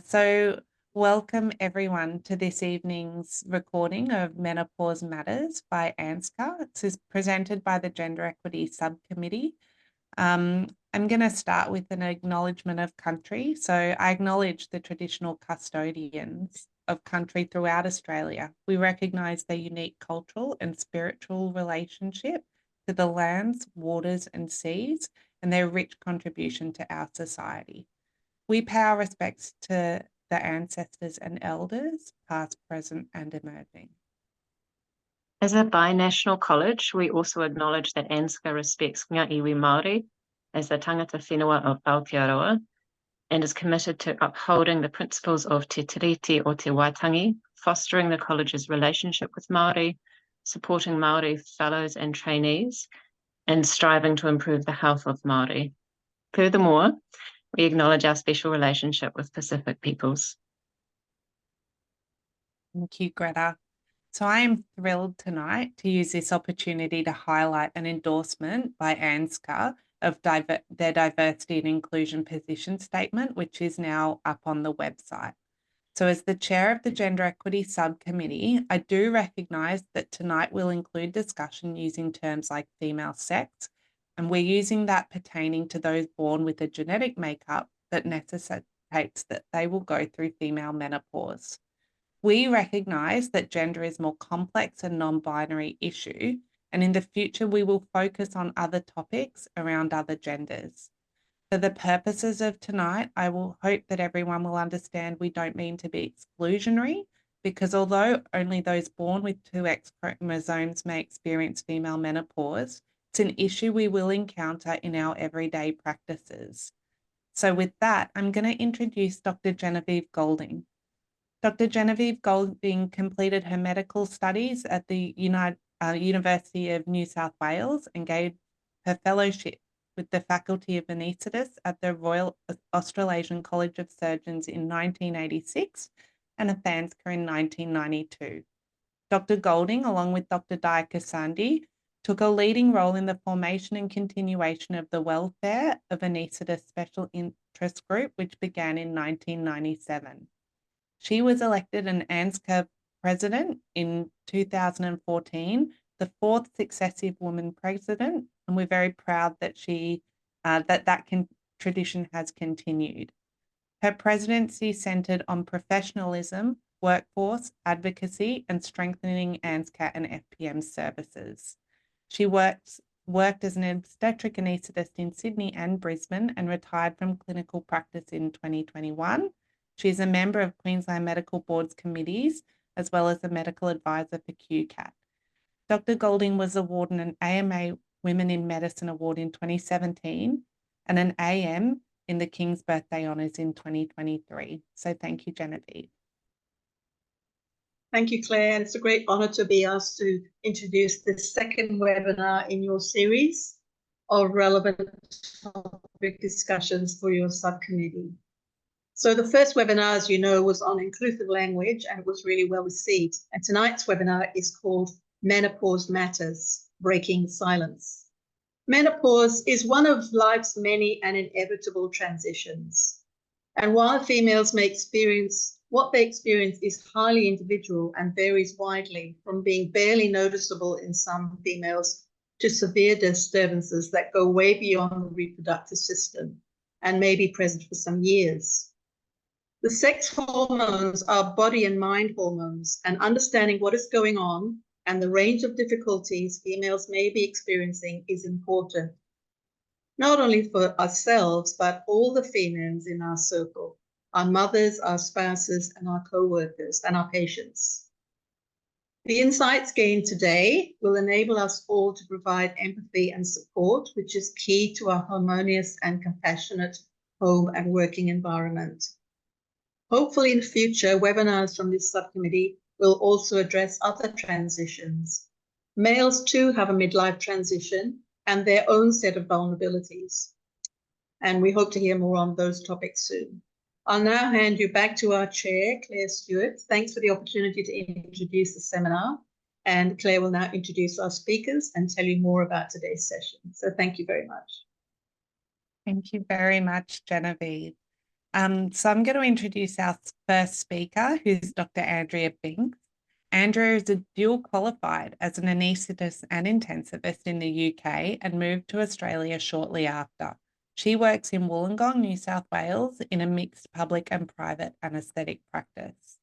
So welcome everyone to this evening's recording of Menopause Matters by ANZCA. This is presented by the Gender Equity Subcommittee. I'm going to start with an acknowledgement of country. So I acknowledge the traditional custodians of country throughout Australia. We recognise their unique cultural and spiritual relationship to the lands, waters and seas and their rich contribution to our society. We pay our respects to the ancestors and elders, past, present and emerging. As a binational college, we also acknowledge that ANZCA respects ngā iwi Māori as the tangata whenua of Aotearoa and is committed to upholding the principles of te tiriti o te waitangi, fostering the college's relationship with Māori, supporting Māori fellows and trainees, and striving to improve the health of Māori. Furthermore, we acknowledge our special relationship with Pacific peoples. Thank you, Greta. So I am thrilled tonight to use this opportunity to highlight an endorsement by ANZCA of their diversity and inclusion position statement, which is now up on the website. So as the chair of the Gender Equity Subcommittee, I do recognise that tonight will include discussion using terms like female sex, and we're using that pertaining to those born with a genetic makeup that necessitates that they will go through female menopause. We recognise that gender is a more complex and non-binary issue, and in the future we will focus on other topics around other genders. For the purposes of tonight, I will hope that everyone will understand we don't mean to be exclusionary, because although only those born with 2 X chromosomes may experience female menopause, it's an issue we will encounter in our everyday practices. So with that, I'm going to introduce Dr. Genevieve Goulding. Dr. Genevieve Goulding completed her medical studies at the University of New South Wales and gave her fellowship with the Faculty of Anaesthetists at the Royal Australasian College of Surgeons in 1986 and ANZCA in 1992. Dr. Goulding, along with Dr. Dayakasandi, took a leading role in the formation and continuation of the welfare of anaesthetists special interest group, which began in 1997. She was elected an ANZCA president in 2014, the 4th successive woman president, and we're very proud that tradition has continued. Her presidency centred on professionalism, workforce, advocacy, and strengthening ANZCA and FPM services. She worked as an obstetric anaesthetist in Sydney and Brisbane and retired from clinical practice in 2021. She is a member of Queensland Medical Board's committees, as well as a medical advisor for QCAT. Dr. Goulding was awarded an AMA Women in Medicine Award in 2017 and an AM in the King's Birthday Honours in 2023. So thank you, Genevieve. Thank you, Claire. And it's a great honour to be asked to introduce the second webinar in your series of relevant topic discussions for your subcommittee. So the first webinar, as you know, was on inclusive language and it was really well received. And tonight's webinar is called Menopause Matters, Breaking Silence. Menopause is one of life's many and inevitable transitions. And while females may experience, what they experience is highly individual and varies widely, from being barely noticeable in some females to severe disturbances that go way beyond the reproductive system and may be present for some years. The sex hormones are body and mind hormones, and understanding what is going on and the range of difficulties females may be experiencing is important, not only for ourselves, but all the females in our circle, our mothers, our spouses, and our co-workers, and our patients. The insights gained today will enable us all to provide empathy and support, which is key to our harmonious and compassionate home and working environment. Hopefully in future, webinars from this subcommittee will also address other transitions. Males too have a midlife transition and their own set of vulnerabilities. And we hope to hear more on those topics soon. I'll now hand you back to our chair, Claire Stewart. Thanks for the opportunity to introduce the seminar. And Claire will now introduce our speakers and tell you more about today's session. So thank you very much. Thank you very much, Genevieve. So I'm going to introduce our first speaker, who's Dr. Andrea Binks. Andrea is a dual qualified as an anaesthetist and intensivist in the UK and moved to Australia shortly after. She works in Wollongong, New South Wales, in a mixed public and private anaesthetic practice.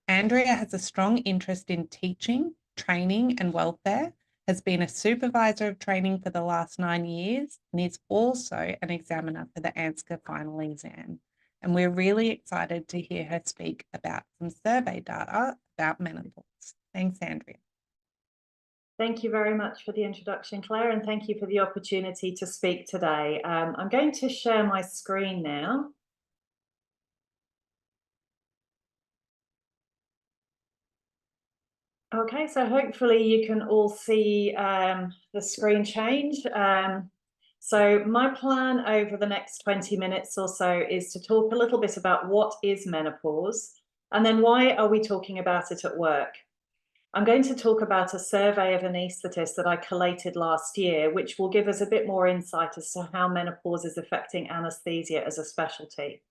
Andrea has a strong interest in teaching, training, and welfare, has been a supervisor of training for the last 9 years, and is also an examiner for the ANZCA final exam. And we're really excited to hear her speak about some survey data about menopause. Thanks, Andrea. Thank you very much for the introduction, Claire, and thank you for the opportunity to speak today. I'm going to share my screen now. Okay, so hopefully you can all see the screen change. So my plan over the next 20 minutes or so is to talk a little bit about what is menopause, and then why are we talking about it at work. I'm going to talk about a survey of anaesthetists that I collated last year, which will give us a bit more insight as to how menopause is affecting anaesthesia as a specialty.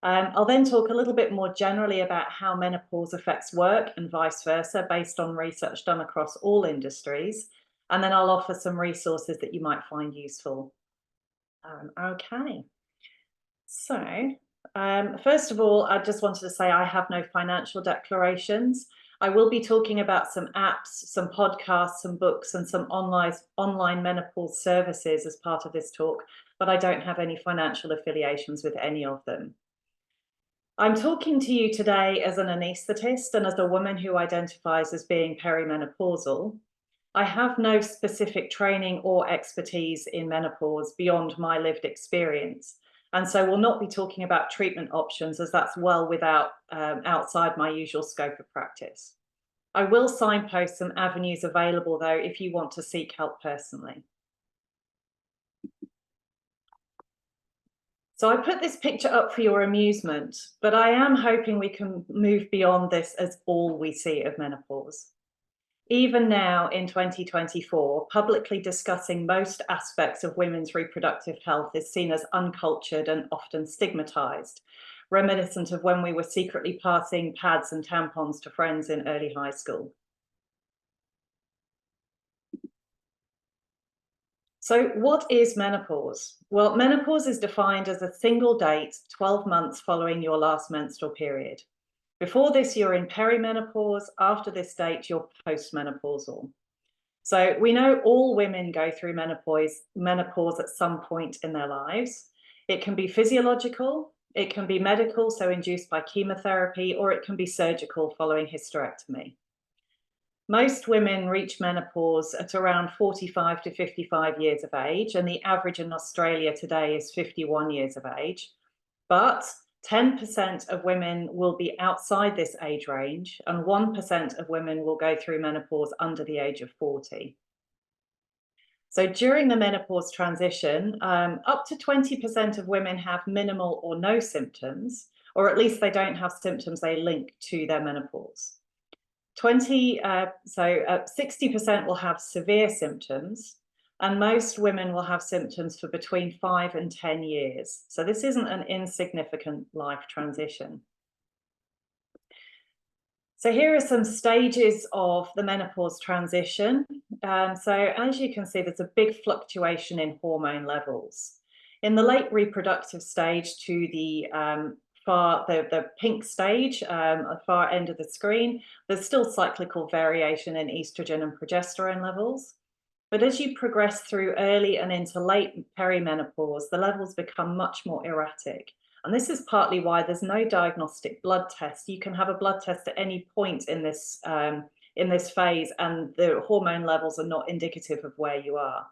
I'll then talk a little bit more generally about how menopause affects work and vice versa, based on research done across all industries. And then I'll offer some resources that you might find useful. Okay. So first of all, I just wanted to say I have no financial declarations. I will be talking about some apps, some podcasts, some books, and some online menopause services as part of this talk, but I don't have any financial affiliations with any of them. I'm talking to you today as an anaesthetist and as a woman who identifies as being perimenopausal. I have no specific training or expertise in menopause beyond my lived experience, and so we'll not be talking about treatment options, as that's well outside my usual scope of practice. I will signpost some avenues available, though, if you want to seek help personally. So I put this picture up for your amusement, but I am hoping we can move beyond this as all we see of menopause. Even now in 2024, publicly discussing most aspects of women's reproductive health is seen as uncultured and often stigmatized, reminiscent of when we were secretly passing pads and tampons to friends in early high school. So what is menopause? Well, menopause is defined as a single date, 12 months following your last menstrual period. Before this, you're in perimenopause. After this date, you're postmenopausal. So we know all women go through menopause at some point in their lives. It can be physiological, it can be medical, so induced by chemotherapy, or it can be surgical following hysterectomy. Most women reach menopause at around 45 to 55 years of age, and the average in Australia today is 51 years of age. But 10% of women will be outside this age range, and 1% of women will go through menopause under the age of 40. So during the menopause transition, up to 20% of women have minimal or no symptoms, or at least they don't have symptoms they link to their menopause. 60% will have severe symptoms, and most women will have symptoms for between 5 and 10 years. So this isn't an insignificant life transition. So here are some stages of the menopause transition. So as you can see, there's a big fluctuation in hormone levels. In the late reproductive stage to the pink stage, the far end of the screen, there's still cyclical variation in estrogen and progesterone levels. But as you progress through early and into late perimenopause, the levels become much more erratic. And this is partly why there's no diagnostic blood test. You can have a blood test at any point in this phase, and the hormone levels are not indicative of where you are.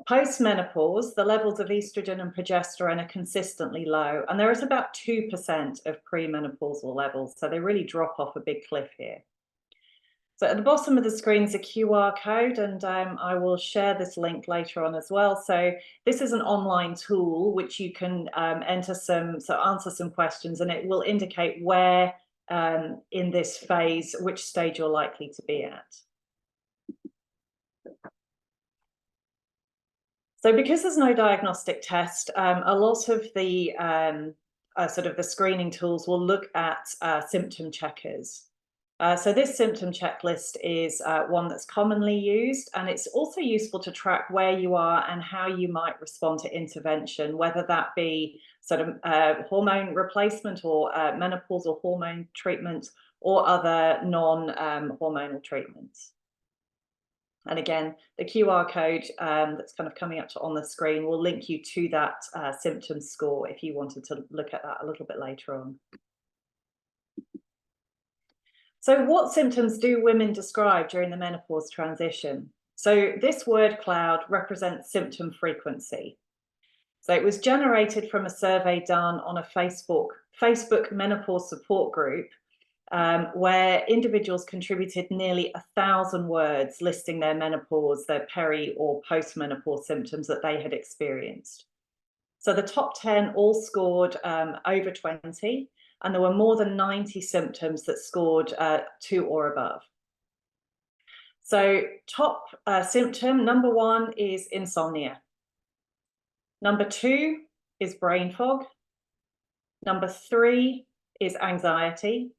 Post-menopause, the levels of estrogen and progesterone are consistently low, and there is about 2% of premenopausal levels, so they really drop off a big cliff here. So at the bottom of the screen is a QR code, and I will share this link later on as well. So this is an online tool which you can answer some questions, and it will indicate where in this phase, which stage you're likely to be at. So because there's no diagnostic test, a lot of the sort of the screening tools will look at symptom checkers. So this symptom checklist is one that's commonly used, and it's also useful to track where you are and how you might respond to intervention, whether that be sort of hormone replacement or menopausal hormone treatment or other non-hormonal treatments. And again, the QR code that's kind of coming up on the screen will link you to that symptom score if you wanted to look at that a little bit later on. So what symptoms do women describe during the menopause transition? So this word cloud represents symptom frequency. So it was generated from a survey done on a Facebook menopause support group where individuals contributed nearly 1,000 words listing their menopause, their peri or post-menopause symptoms that they had experienced. So the top 10 all scored over 20, and there were more than 90 symptoms that scored 2 or above. So top symptom, number 1 is insomnia. Number 2 is brain fog. Number 3 is anxiety.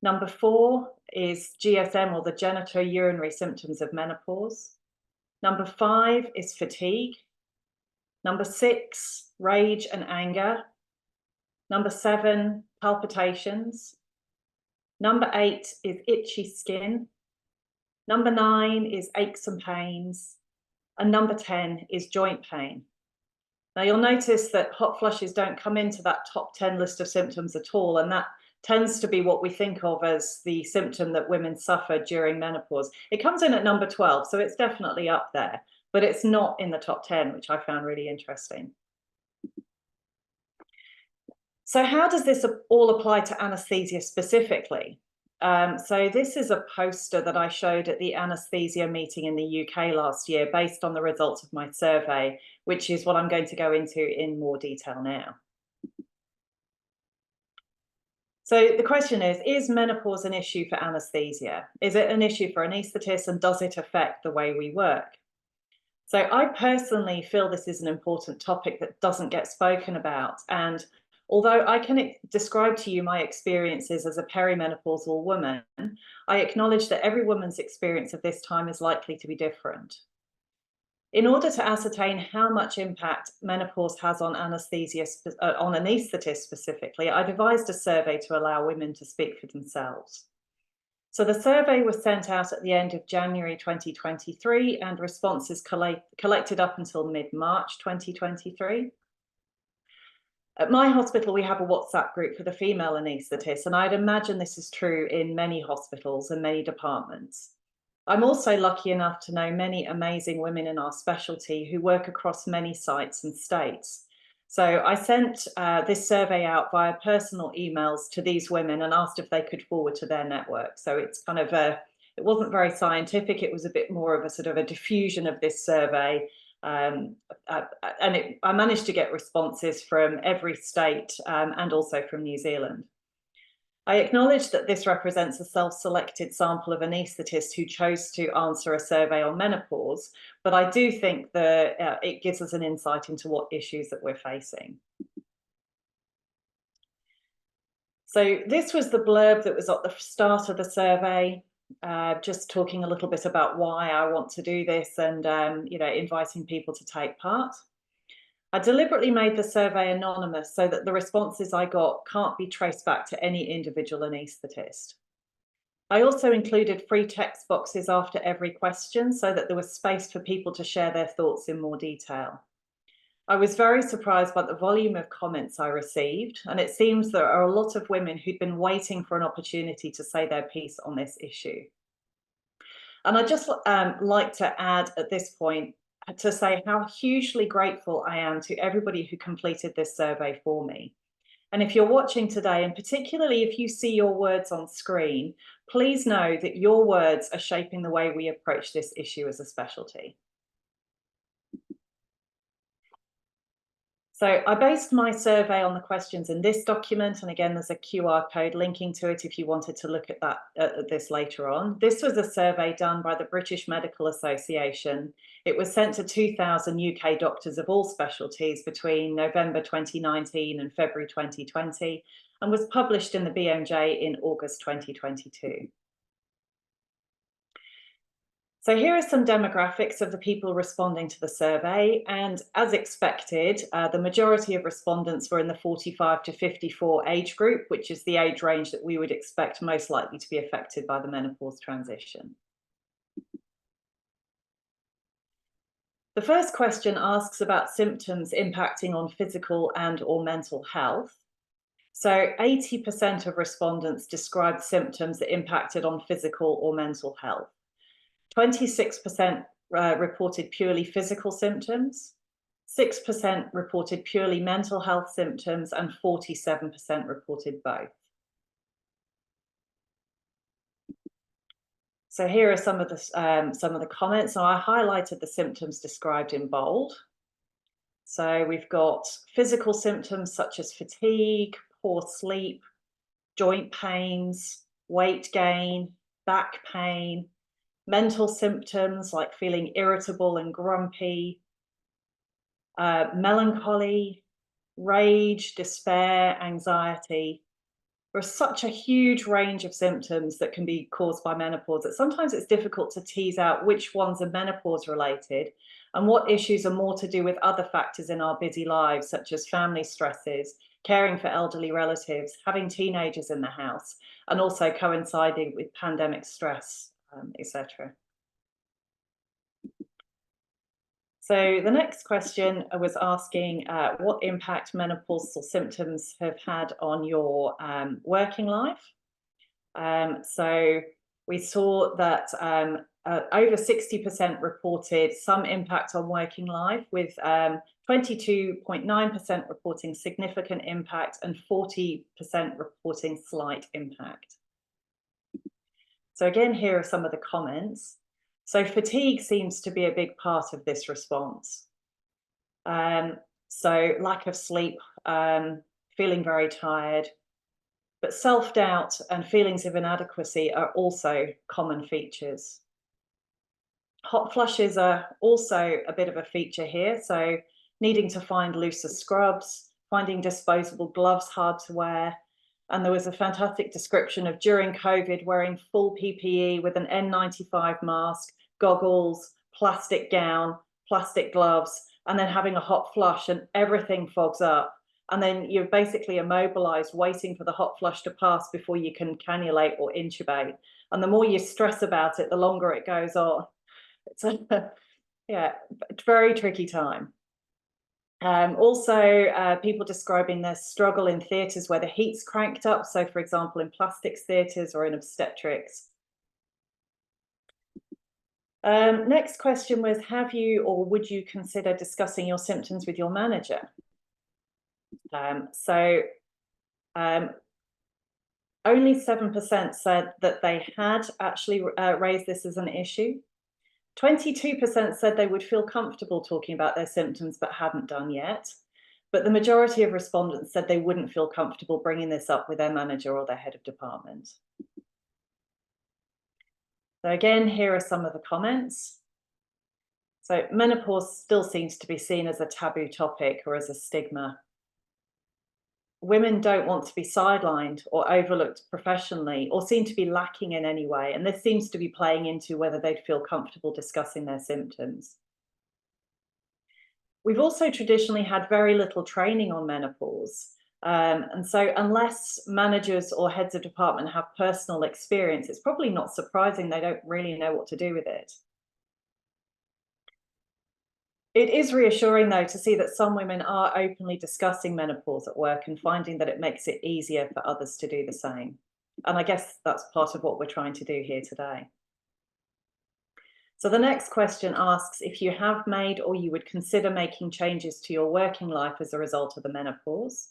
Number 4 is GSM, or the genitourinary symptoms of menopause. Number 5 is fatigue. Number 6, rage and anger. Number 7, palpitations. Number 8 is itchy skin. Number 9 is aches and pains. And number 10 is joint pain. Now you'll notice that hot flushes don't come into that top 10 list of symptoms at all, and that tends to be what we think of as the symptom that women suffer during menopause. It comes in at number 12, so it's definitely up there, but it's not in the top 10, which I found really interesting. So how does this all apply to anesthesia specifically? So this is a poster that I showed at the anesthesia meeting in the UK last year based on the results of my survey, which is what I'm going to go into in more detail now. So the question is menopause an issue for anesthesia? Is it an issue for anaesthetists, and does it affect the way we work? So I personally feel this is an important topic that doesn't get spoken about. And although I can describe to you my experiences as a perimenopausal woman, I acknowledge that every woman's experience of this time is likely to be different. In order to ascertain how much impact menopause has on on anaesthetists specifically, I devised a survey to allow women to speak for themselves. So the survey was sent out at the end of January 2023, and responses collected up until mid-March 2023. At my hospital, we have a WhatsApp group for the female anaesthetists, and I'd imagine this is true in many hospitals and many departments. I'm also lucky enough to know many amazing women in our specialty who work across many sites and states. So I sent this survey out via personal emails to these women and asked if they could forward to their network. So it's kind of it wasn't very scientific. It was a bit more of a sort of a diffusion of this survey. I managed to get responses from every state and also from New Zealand. I acknowledge that this represents a self-selected sample of anaesthetists who chose to answer a survey on menopause, but I do think that it gives us an insight into what issues that we're facing. So this was the blurb that was at the start of the survey, just talking a little bit about why I want to do this and inviting people to take part. I deliberately made the survey anonymous so that the responses I got can't be traced back to any individual anaesthetist. I also included free text boxes after every question so that there was space for people to share their thoughts in more detail. I was very surprised by the volume of comments I received, and it seems there are a lot of women who'd been waiting for an opportunity to say their piece on this issue. And I'd just like to add at this point to say how hugely grateful I am to everybody who completed this survey for me. And if you're watching today, and particularly if you see your words on screen, please know that your words are shaping the way we approach this issue as a specialty. So I based my survey on the questions in this document, and again, there's a QR code linking to it if you wanted to look at that this later on. This was a survey done by the British Medical Association. It was sent to 2,000 UK doctors of all specialties between November 2019 and February 2020, and was published in the BMJ in August 2022. So here are some demographics of the people responding to the survey, and as expected, the majority of respondents were in the 45 to 54 age group, which is the age range that we would expect most likely to be affected by the menopause transition. The first question asks about symptoms impacting on physical and/or mental health. So 80% of respondents described symptoms that impacted on physical or mental health. 26% reported purely physical symptoms, 6% reported purely mental health symptoms, and 47% reported both. So here are some of the comments. So I highlighted the symptoms described in bold. So we've got physical symptoms such as fatigue, poor sleep, joint pains, weight gain, back pain. Mental symptoms like feeling irritable and grumpy, melancholy, rage, despair, anxiety. There's such a huge range of symptoms that can be caused by menopause that sometimes it's difficult to tease out which ones are menopause related and what issues are more to do with other factors in our busy lives, such as family stresses, caring for elderly relatives, having teenagers in the house, and also coinciding with pandemic stress, etc. So the next question was asking what impact menopausal symptoms have had on your working life. So we saw that over 60% reported some impact on working life, with 22.9% reporting significant impact and 40% reporting slight impact. So again, here are some of the comments. So fatigue seems to be a big part of this response. So lack of sleep, feeling very tired, but self-doubt and feelings of inadequacy are also common features. Hot flushes are also a bit of a feature here. So needing to find looser scrubs, finding disposable gloves hard to wear. And there was a fantastic description of during COVID wearing full PPE with an N95 mask, goggles, plastic gown, plastic gloves, and then having a hot flush and everything fogs up. And then you're basically immobilized, waiting for the hot flush to pass before you can cannulate or intubate. And the more you stress about it, the longer it goes on. It's a very tricky time. Also, people describing their struggle in theatres where the heat's cranked up. So, for example, in plastics theatres or in obstetrics. Next question was, have you or would you consider discussing your symptoms with your manager? Only 7% said that they had actually raised this as an issue. 22% said they would feel comfortable talking about their symptoms but hadn't done yet. But the majority of respondents said they wouldn't feel comfortable bringing this up with their manager or their head of department. So again, here are some of the comments. So menopause still seems to be seen as a taboo topic or as a stigma. Women don't want to be sidelined or overlooked professionally or seem to be lacking in any way. And this seems to be playing into whether they'd feel comfortable discussing their symptoms. We've also traditionally had very little training on menopause. And so unless managers or heads of department have personal experience, it's probably not surprising they don't really know what to do with it. It is reassuring, though, to see that some women are openly discussing menopause at work and finding that it makes it easier for others to do the same. And I guess that's part of what we're trying to do here today. So the next question asks if you have made or you would consider making changes to your working life as a result of the menopause.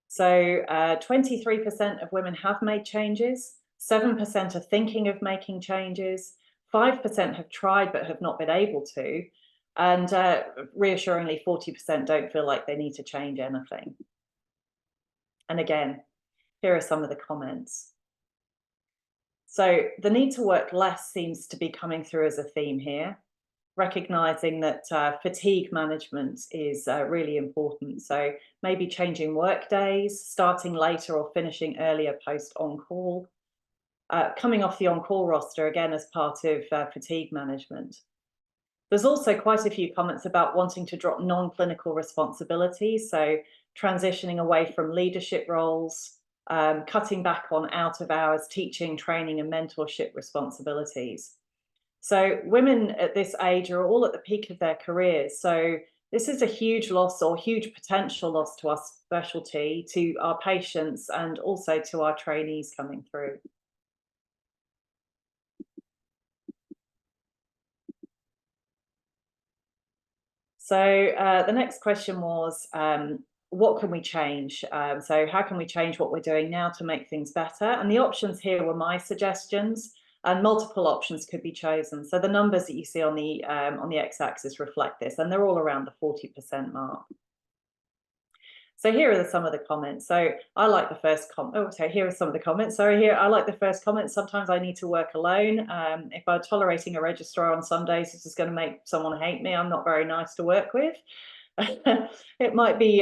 So 23% of women have made changes, 7% are thinking of making changes, 5% have tried but have not been able to, And reassuringly, 40% don't feel like they need to change anything. And again, here are some of the comments. So the need to work less seems to be coming through as a theme here, recognizing that fatigue management is really important. So maybe changing work days, starting later or finishing earlier post on-call, coming off the on-call roster again as part of fatigue management. There's also quite a few comments about wanting to drop non-clinical responsibilities, so transitioning away from leadership roles, cutting back on out-of-hours teaching, training and mentorship responsibilities. So women at this age are all at the peak of their careers. So this is a huge loss or huge potential loss to our specialty, to our patients, and also to our trainees coming through. So the next question was, what can we change? So how can we change what we're doing now to make things better? And the options here were my suggestions, and multiple options could be chosen. So the numbers that you see on the x-axis reflect this, and they're all around the 40% mark. So here are some of the comments. So I like the first comment. Oh, so here are some of the comments. Sorry, here I like the first comment. Sometimes I need to work alone. If I'm tolerating a registrar on some days, this is going to make someone hate me. I'm not very nice to work with. It might be.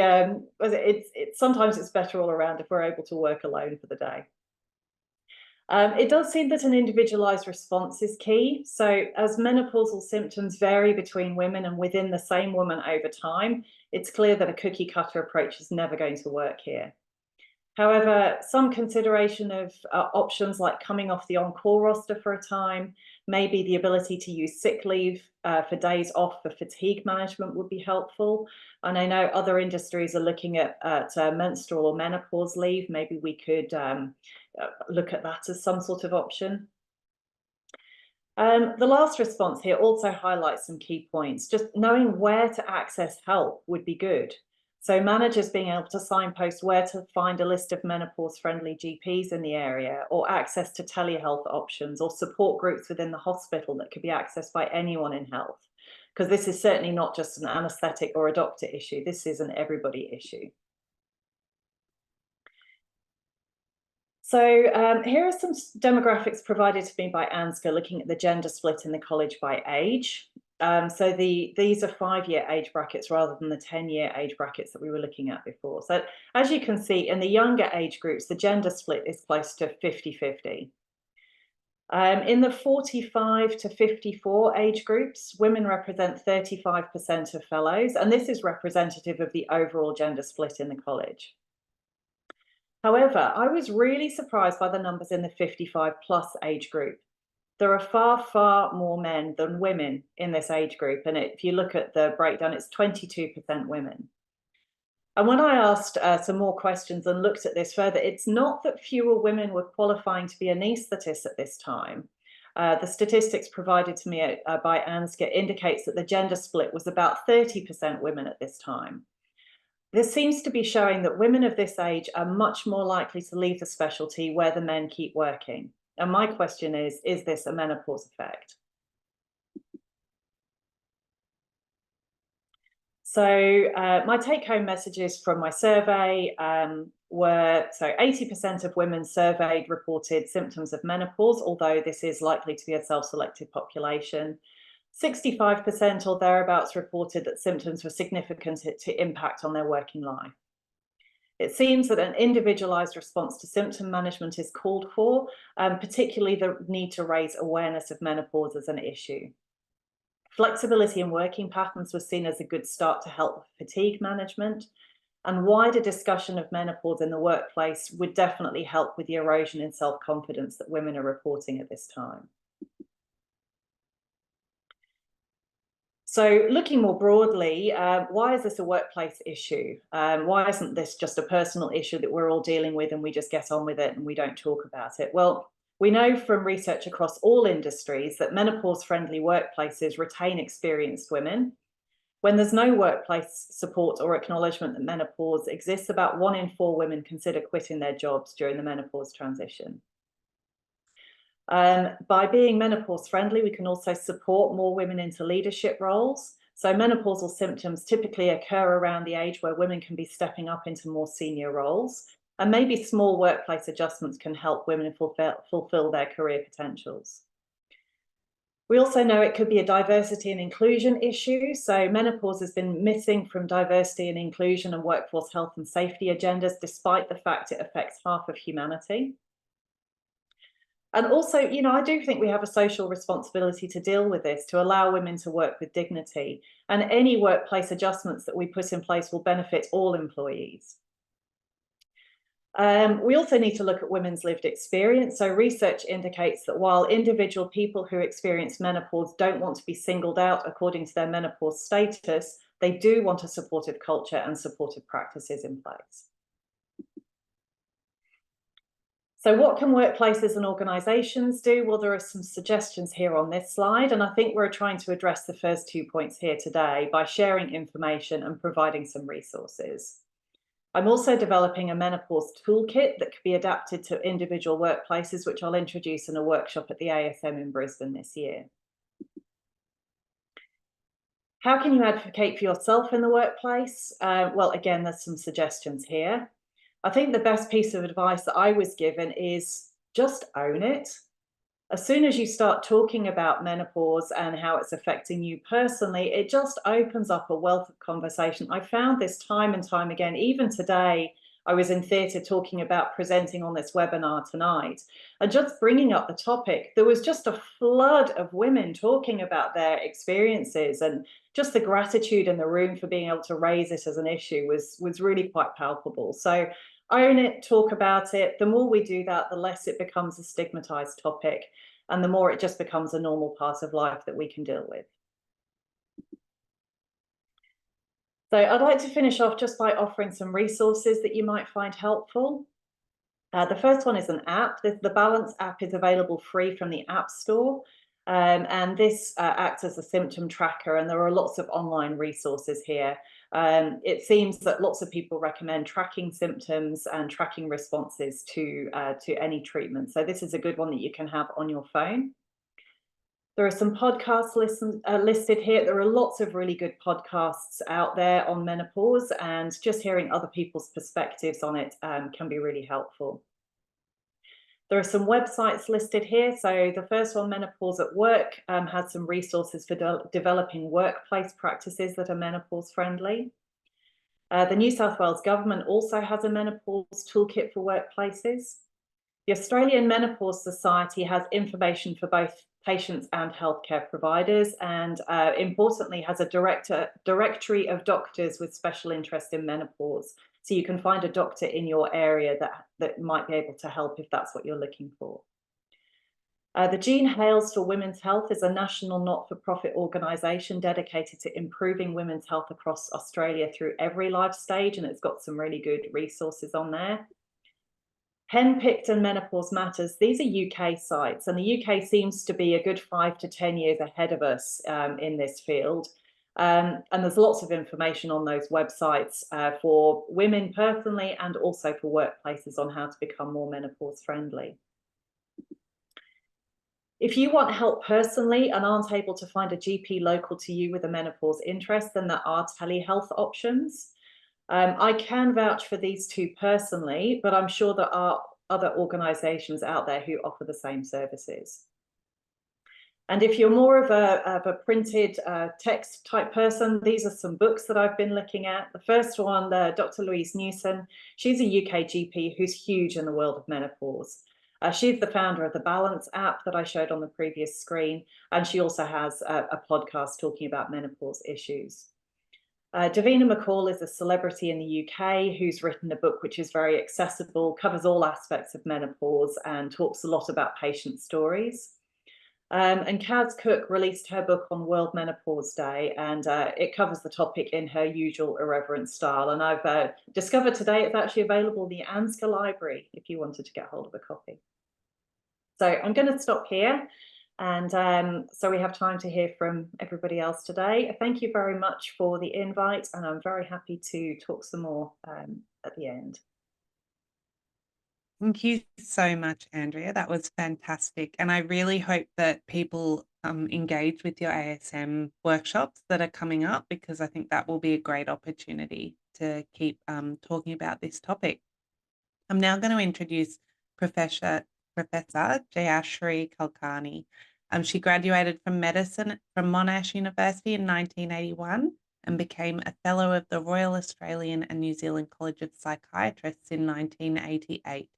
Sometimes it's better all around if we're able to work alone for the day. It does seem that an individualized response is key. So as menopausal symptoms vary between women and within the same woman over time, it's clear that a cookie cutter approach is never going to work here. However, some consideration of options like coming off the on-call roster for a time, maybe the ability to use sick leave for days off for fatigue management would be helpful. And I know other industries are looking at menstrual or menopause leave. Maybe we could look at that as some sort of option. The last response here also highlights some key points. Just knowing where to access help would be good. So managers being able to signpost where to find a list of menopause-friendly GPs in the area, or access to telehealth options, or support groups within the hospital that could be accessed by anyone in health. Because this is certainly not just an anaesthetic or a doctor issue. This is an everybody issue. So here are some demographics provided to me by ANZCA looking at the gender split in the college by age. So these are 5-year age brackets rather than the 10-year age brackets that we were looking at before. So as you can see, in the younger age groups, the gender split is close to 50-50. In the 45 to 54 age groups, women represent 35% of fellows, and this is representative of the overall gender split in the college. However, I was really surprised by the numbers in the 55+ age group. There are far, far more men than women in this age group. And if you look at the breakdown, it's 22% women. And when I asked some more questions and looked at this further, it's not that fewer women were qualifying to be anaesthetists at this time. The statistics provided to me by ANZCA indicates that the gender split was about 30% women at this time. This seems to be showing that women of this age are much more likely to leave the specialty where the men keep working. And my question is this a menopause effect? So my take-home messages from my survey were, so 80% of women surveyed reported symptoms of menopause, although this is likely to be a self-selected population. 65% or thereabouts reported that symptoms were significant to impact on their working life. It seems that an individualized response to symptom management is called for, particularly the need to raise awareness of menopause as an issue. Flexibility in working patterns was seen as a good start to help with fatigue management, and wider discussion of menopause in the workplace would definitely help with the erosion in self-confidence that women are reporting at this time. So looking more broadly, why is this a workplace issue? Why isn't this just a personal issue that we're all dealing with and we just get on with it and we don't talk about it? Well, we know from research across all industries that menopause-friendly workplaces retain experienced women. When there's no workplace support or acknowledgement that menopause exists, about 1 in 4 women consider quitting their jobs during the menopause transition. By being menopause friendly, we can also support more women into leadership roles. So menopausal symptoms typically occur around the age where women can be stepping up into more senior roles, and maybe small workplace adjustments can help women fulfill their career potentials. We also know it could be a diversity and inclusion issue. So menopause has been missing from diversity and inclusion and workforce health and safety agendas, despite the fact it affects half of humanity. And also, you know, I do think we have a social responsibility to deal with this, to allow women to work with dignity. And any workplace adjustments that we put in place will benefit all employees. We also need to look at women's lived experience. So research indicates that while individual people who experience menopause don't want to be singled out according to their menopause status, they do want a supportive culture and supportive practices in place. So what can workplaces and organisations do? Well, there are some suggestions here on this slide, and I think we're trying to address the first 2 points here today by sharing information and providing some resources. I'm also developing a menopause toolkit that could be adapted to individual workplaces, which I'll introduce in a workshop at the ASM in Brisbane this year. How can you advocate for yourself in the workplace? Well, again, there's some suggestions here. I think the best piece of advice that I was given is just own it. As soon as you start talking about menopause and how it's affecting you personally, it just opens up a wealth of conversation. I found this time and time again. Even today, I was in theatre talking about presenting on this webinar tonight, and just bringing up the topic, there was just a flood of women talking about their experiences, and just the gratitude in the room for being able to raise it as an issue was really quite palpable. So own it, talk about it. The more we do that, the less it becomes a stigmatized topic, and the more it just becomes a normal part of life that we can deal with. So I'd like to finish off just by offering some resources that you might find helpful. The first one is an app. The Balance app is available free from the App Store. And this acts as a symptom tracker, and there are lots of online resources here. It seems that lots of people recommend tracking symptoms and tracking responses to any treatment. So this is a good one that you can have on your phone. There are some podcasts listed here. There are lots of really good podcasts out there on menopause, and just hearing other people's perspectives on it can be really helpful. There are some websites listed here. So the first one, Menopause at Work, has some resources for developing workplace practices that are menopause friendly. The New South Wales government also has a menopause toolkit for workplaces. The Australian Menopause Society has information for both patients and healthcare providers, and importantly has a directory of doctors with special interest in menopause. So you can find a doctor in your area that might be able to help if that's what you're looking for. The Jean Hales for Women's Health is a national not-for-profit organisation dedicated to improving women's health across Australia through every life stage, and it's got some really good resources on there. Henpicked and Menopause Matters, these are UK sites, and the UK seems to be a good 5 to 10 years ahead of us in this field. And there's lots of information on those websites for women personally and also for workplaces on how to become more menopause friendly. If you want help personally and aren't able to find a GP local to you with a menopause interest, then there are telehealth options. I can vouch for these two personally, but I'm sure there are other organisations out there who offer the same services. And if you're more of a printed text type person, these are some books that I've been looking at. The first one, Dr Louise Newson, she's a UK GP who's huge in the world of menopause. She's the founder of the Balance app that I showed on the previous screen, and she also has a podcast talking about menopause issues. Davina McCall is a celebrity in the UK who's written a book which is very accessible, covers all aspects of menopause, and talks a lot about patient stories. And Kaz Cook released her book on World Menopause Day, and it covers the topic in her usual irreverent style. And I've discovered today it's actually available in the ANZCA library if you wanted to get hold of a copy. So I'm going to stop here. And so we have time to hear from everybody else today. Thank you very much for the invite, and I'm very happy to talk some more at the end. Thank you so much, Andrea. That was fantastic. And I really hope that people engage with your ASM workshops that are coming up, because I think that will be a great opportunity to keep talking about this topic. I'm now going to introduce Professor Jayashri Kulkarni. She graduated from medicine from Monash University in 1981 and became a Fellow of the Royal Australian and New Zealand College of Psychiatrists in 1988.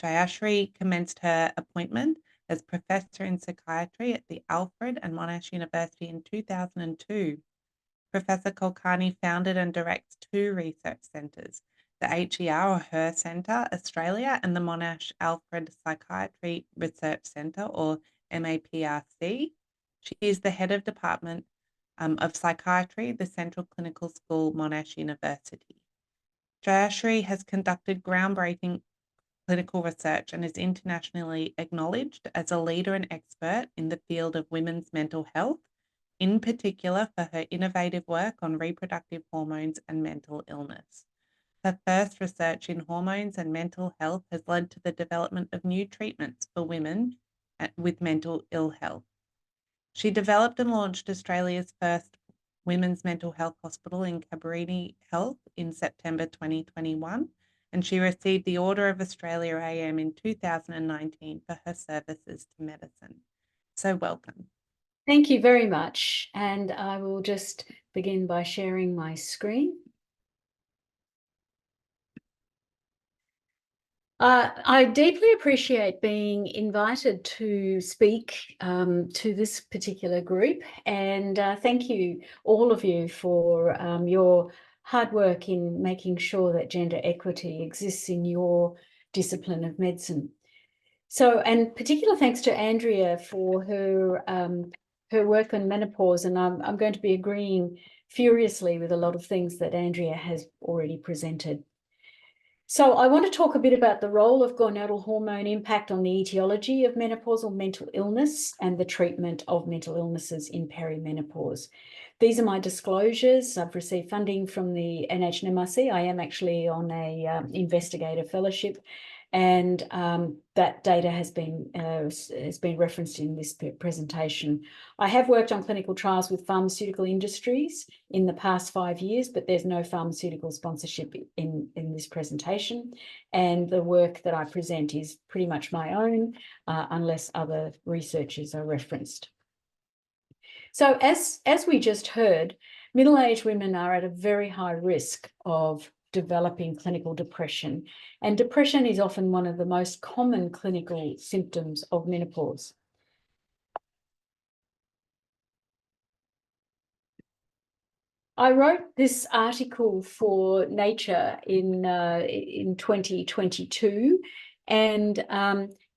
Jayashri commenced her appointment as Professor in Psychiatry at the Alfred and Monash University in 2002. Professor Kulkarni founded and directs 2 research centres, the HER or HER Centre Australia and the Monash Alfred Psychiatry Research Centre or MAPRC. She is the head of Department of Psychiatry, the Central Clinical School, Monash University. Jayashri has conducted groundbreaking clinical research and is internationally acknowledged as a leader and expert in the field of women's mental health, in particular for her innovative work on reproductive hormones and mental illness. Her first research in hormones and mental health has led to the development of new treatments for women with mental ill health. She developed and launched Australia's first women's mental health hospital in Cabrini Health in September 2021, and she received the Order of Australia AM in 2019 for her services to medicine. So welcome. Thank you very much. And I will just begin by sharing my screen. I deeply appreciate being invited to speak to this particular group, and thank you, all of you, for your hard work in making sure that gender equity exists in your discipline of medicine. So, and particular thanks to Andrea for her work on menopause, and I'm going to be agreeing furiously with a lot of things that Andrea has already presented. So I want to talk a bit about the role of gonadal hormone impact on the etiology of menopausal mental illness and the treatment of mental illnesses in perimenopause. These are my disclosures. I've received funding from the NHMRC. I am actually on a investigator fellowship, and that data has been referenced in this presentation. I have worked on clinical trials with pharmaceutical industries in the past 5 years, but there's no pharmaceutical sponsorship in this presentation. And the work that I present is pretty much my own, unless other researchers are referenced. So as we just heard, middle-aged women are at a very high risk of developing clinical depression, and depression is often one of the most common clinical symptoms of menopause. I wrote this article for Nature in 2022, and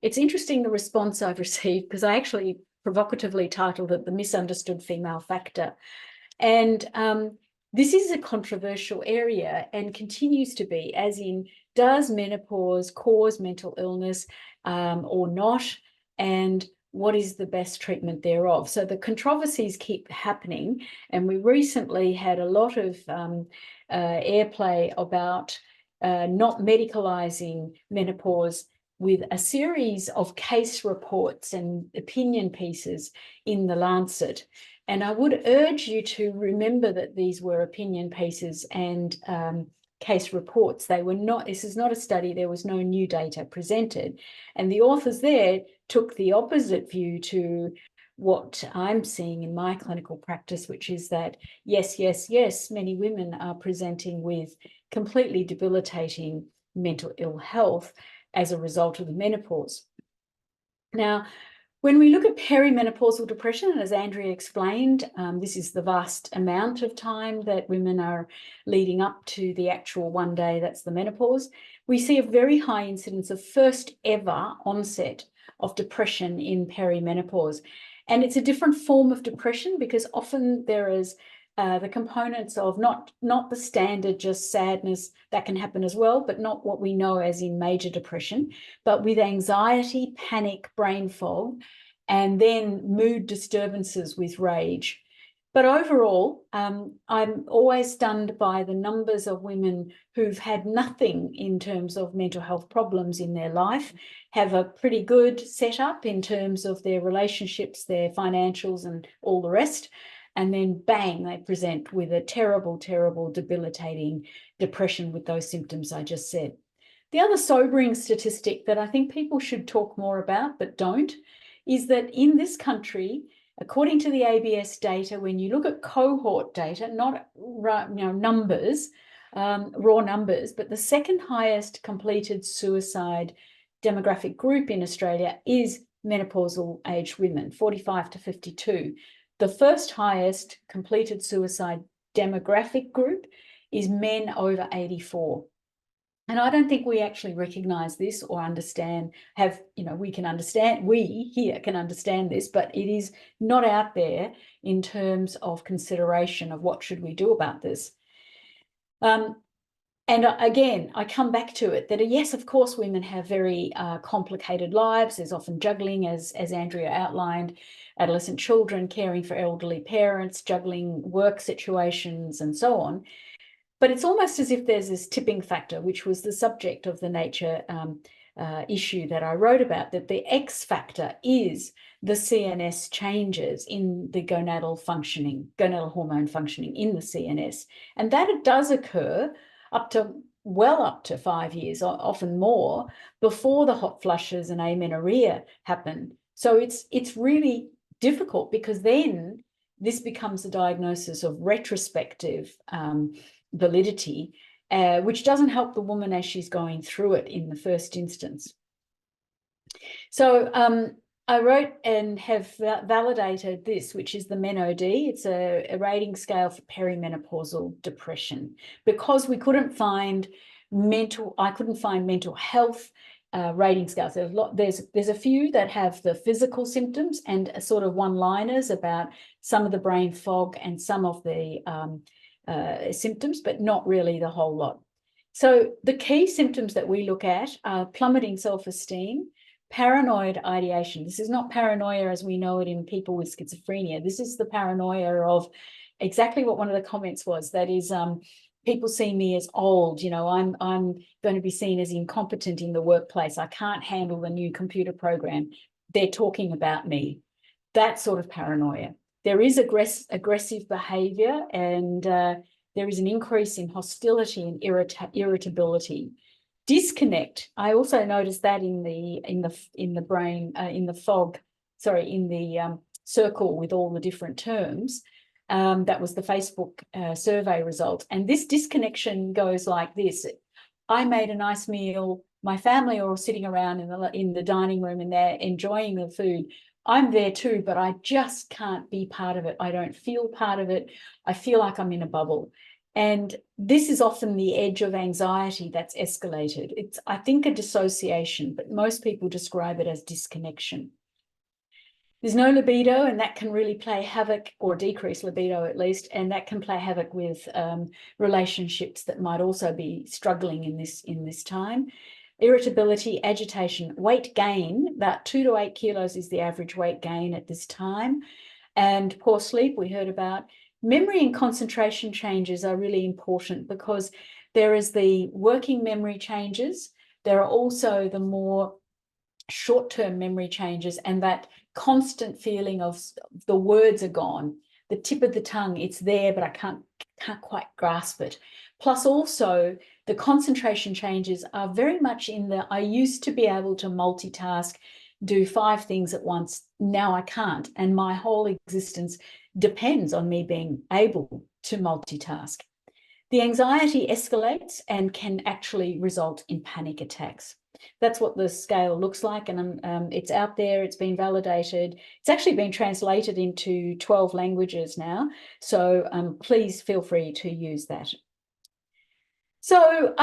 it's interesting the response I've received, because I actually provocatively titled it "The Misunderstood Female Factor." And this is a controversial area and continues to be, as in, does menopause cause mental illness or not? And what is the best treatment thereof? So the controversies keep happening, and we recently had a lot of airplay about not medicalising menopause with a series of case reports and opinion pieces in The Lancet. And I would urge you to remember that these were opinion pieces and case reports. They were not, this is not a study, there was no new data presented. And the authors there took the opposite view to what I'm seeing in my clinical practice, which is that yes, many women are presenting with completely debilitating mental ill health as a result of the menopause. Now, when we look at perimenopausal depression, as Andrea explained, this is the vast amount of time that women are leading up to the actual one day, that's the menopause. We see a very high incidence of first ever onset of depression in perimenopause. And it's a different form of depression, because often there is the components of not the standard just sadness, that can happen as well, but not what we know as in major depression, but with anxiety, panic, brain fog, and then mood disturbances with rage. But overall, I'm always stunned by the numbers of women who've had nothing in terms of mental health problems in their life, have a pretty good setup in terms of their relationships, their financials and all the rest. And then bang, they present with a terrible, terrible, debilitating depression with those symptoms I just said. The other sobering statistic that I think people should talk more about but don't is that in this country, according to the ABS data, when you look at cohort data, not numbers, raw numbers, but the second highest completed suicide demographic group in Australia is menopausal aged women, 45 to 52. The first highest completed suicide demographic group is men over 84. And I don't think we actually recognise this or understand, we here can understand this, but it is not out there in terms of consideration of what should we do about this. And again, I come back to it that yes, of course, women have very complicated lives. There's often juggling, as Andrea outlined, adolescent children, caring for elderly parents, juggling work situations and so on. But it's almost as if there's this tipping factor, which was the subject of the Nature issue that I wrote about, that the X factor is the CNS changes in the gonadal hormone functioning in the CNS. And that it does occur well up to 5 years, or often more, before the hot flushes and amenorrhea happen. So it's really difficult, because then this becomes a diagnosis of retrospective validity, which doesn't help the woman as she's going through it in the first instance. So I wrote and have validated this, which is the MEN-OD. It's a rating scale for perimenopausal depression, because we couldn't find mental health rating scales. There's a few that have the physical symptoms and sort of one-liners about some of the brain fog and some of the symptoms, but not really the whole lot. So the key symptoms that we look at are plummeting self-esteem, paranoid ideation. This is not paranoia as we know it in people with schizophrenia. This is the paranoia of exactly what one of the comments was. That is, people see me as old. I'm going to be seen as incompetent in the workplace. I can't handle the new computer program. They're talking about me. That sort of paranoia. There is aggressive behaviour, and there is an increase in hostility and irritability. Disconnect. I also noticed that in the brain, in the fog. Sorry, in the circle with all the different terms. That was the Facebook survey result, and this disconnection goes like this: I made a nice meal. My family are all sitting around in the dining room, and they're enjoying the food. I'm there too, but I just can't be part of it. I don't feel part of it. I feel like I'm in a bubble. And this is often the edge of anxiety that's escalated. It's, I think, a dissociation, but most people describe it as disconnection. There's no libido, and that can really play havoc, or decrease libido at least, and that can play havoc with relationships that might also be struggling in this time. Irritability, agitation, weight gain, about 2 to 8 kilos is the average weight gain at this time. And poor sleep, we heard about. Memory and concentration changes are really important, because there is the working memory changes. There are also the more short-term memory changes, and that constant feeling of the words are gone, the tip of the tongue, it's there, but I can't quite grasp it. Plus also the concentration changes are very much in the, I used to be able to multitask, do 5 things at once. Now I can't. And my whole existence depends on me being able to multitask. The anxiety escalates and can actually result in panic attacks. That's what the scale looks like, and it's out there, it's been validated. It's actually been translated into 12 languages now, so please feel free to use that. So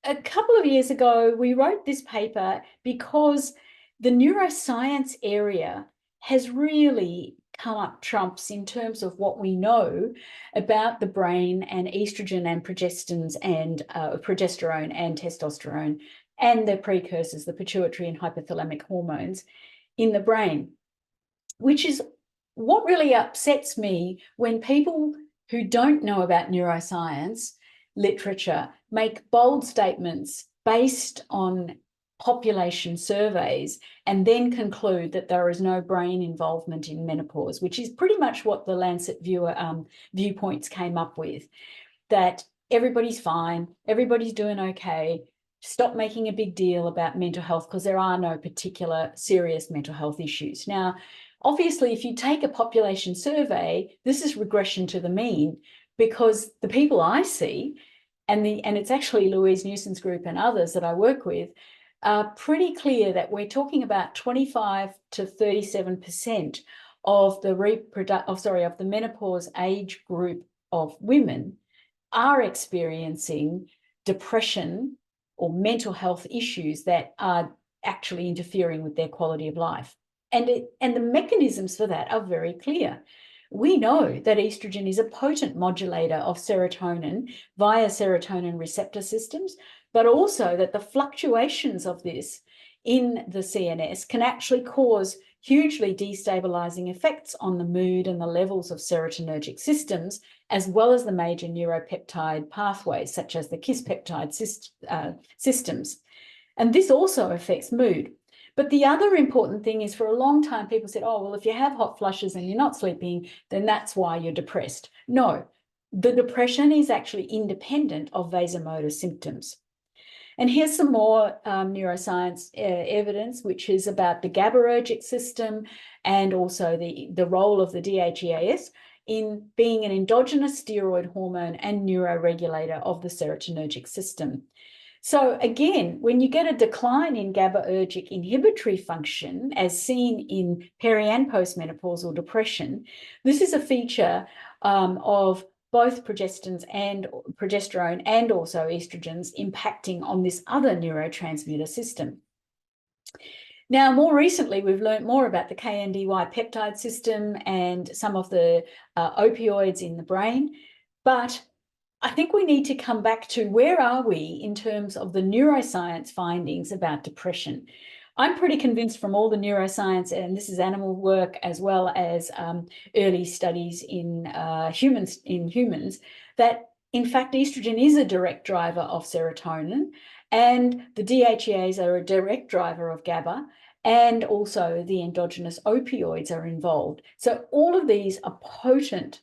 a couple of years ago, we wrote this paper because the neuroscience area has really come up trumps in terms of what we know about the brain and estrogen and progestins and progesterone and testosterone and their precursors, the pituitary and hypothalamic hormones in the brain, which is what really upsets me when people who don't know about neuroscience literature make bold statements based on population surveys and then conclude that there is no brain involvement in menopause, which is pretty much what the Lancet viewpoints came up with, that everybody's fine, everybody's doing okay, stop making a big deal about mental health because there are no particular serious mental health issues. Now, obviously, if you take a population survey, this is regression to the mean, because the people I see, and it's actually Louise Newson's group and others that I work with, are pretty clear that we're talking about 25 to 37% of the menopause age group of women are experiencing depression or mental health issues that are actually interfering with their quality of life. And the mechanisms for that are very clear. We know that estrogen is a potent modulator of serotonin via serotonin receptor systems, but also that the fluctuations of this in the CNS can actually cause hugely destabilizing effects on the mood and the levels of serotonergic systems, as well as the major neuropeptide pathways, such as the KISS peptide systems. And this also affects mood. But the other important thing is, for a long time, people said, oh, well, if you have hot flushes and you're not sleeping, then that's why you're depressed. No, the depression is actually independent of vasomotor symptoms. And here's some more neuroscience evidence, which is about the GABAergic system and also the role of the DHEAS in being an endogenous steroid hormone and neuroregulator of the serotonergic system. So again, when you get a decline in GABAergic inhibitory function, as seen in peri- and postmenopausal depression, this is a feature of both progesterone and also estrogens impacting on this other neurotransmitter system. Now, more recently, we've learned more about the KNDY peptide system and some of the opioids in the brain, but I think we need to come back to where are we in terms of the neuroscience findings about depression. I'm pretty convinced from all the neuroscience, and this is animal work as well as early studies in humans, that in fact estrogen is a direct driver of serotonin, and the DHEAs are a direct driver of GABA, and also the endogenous opioids are involved. So all of these are potent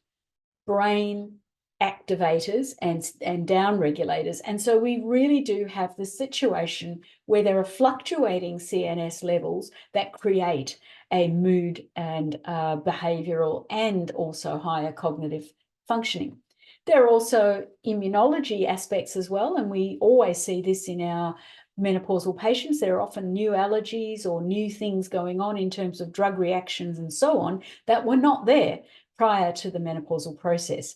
brain activators and down regulators. And so we really do have the situation where there are fluctuating CNS levels that create a mood and behavioral and also higher cognitive functioning. There are also immunology aspects as well, and we always see this in our menopausal patients. There are often new allergies or new things going on in terms of drug reactions and so on that were not there prior to the menopausal process.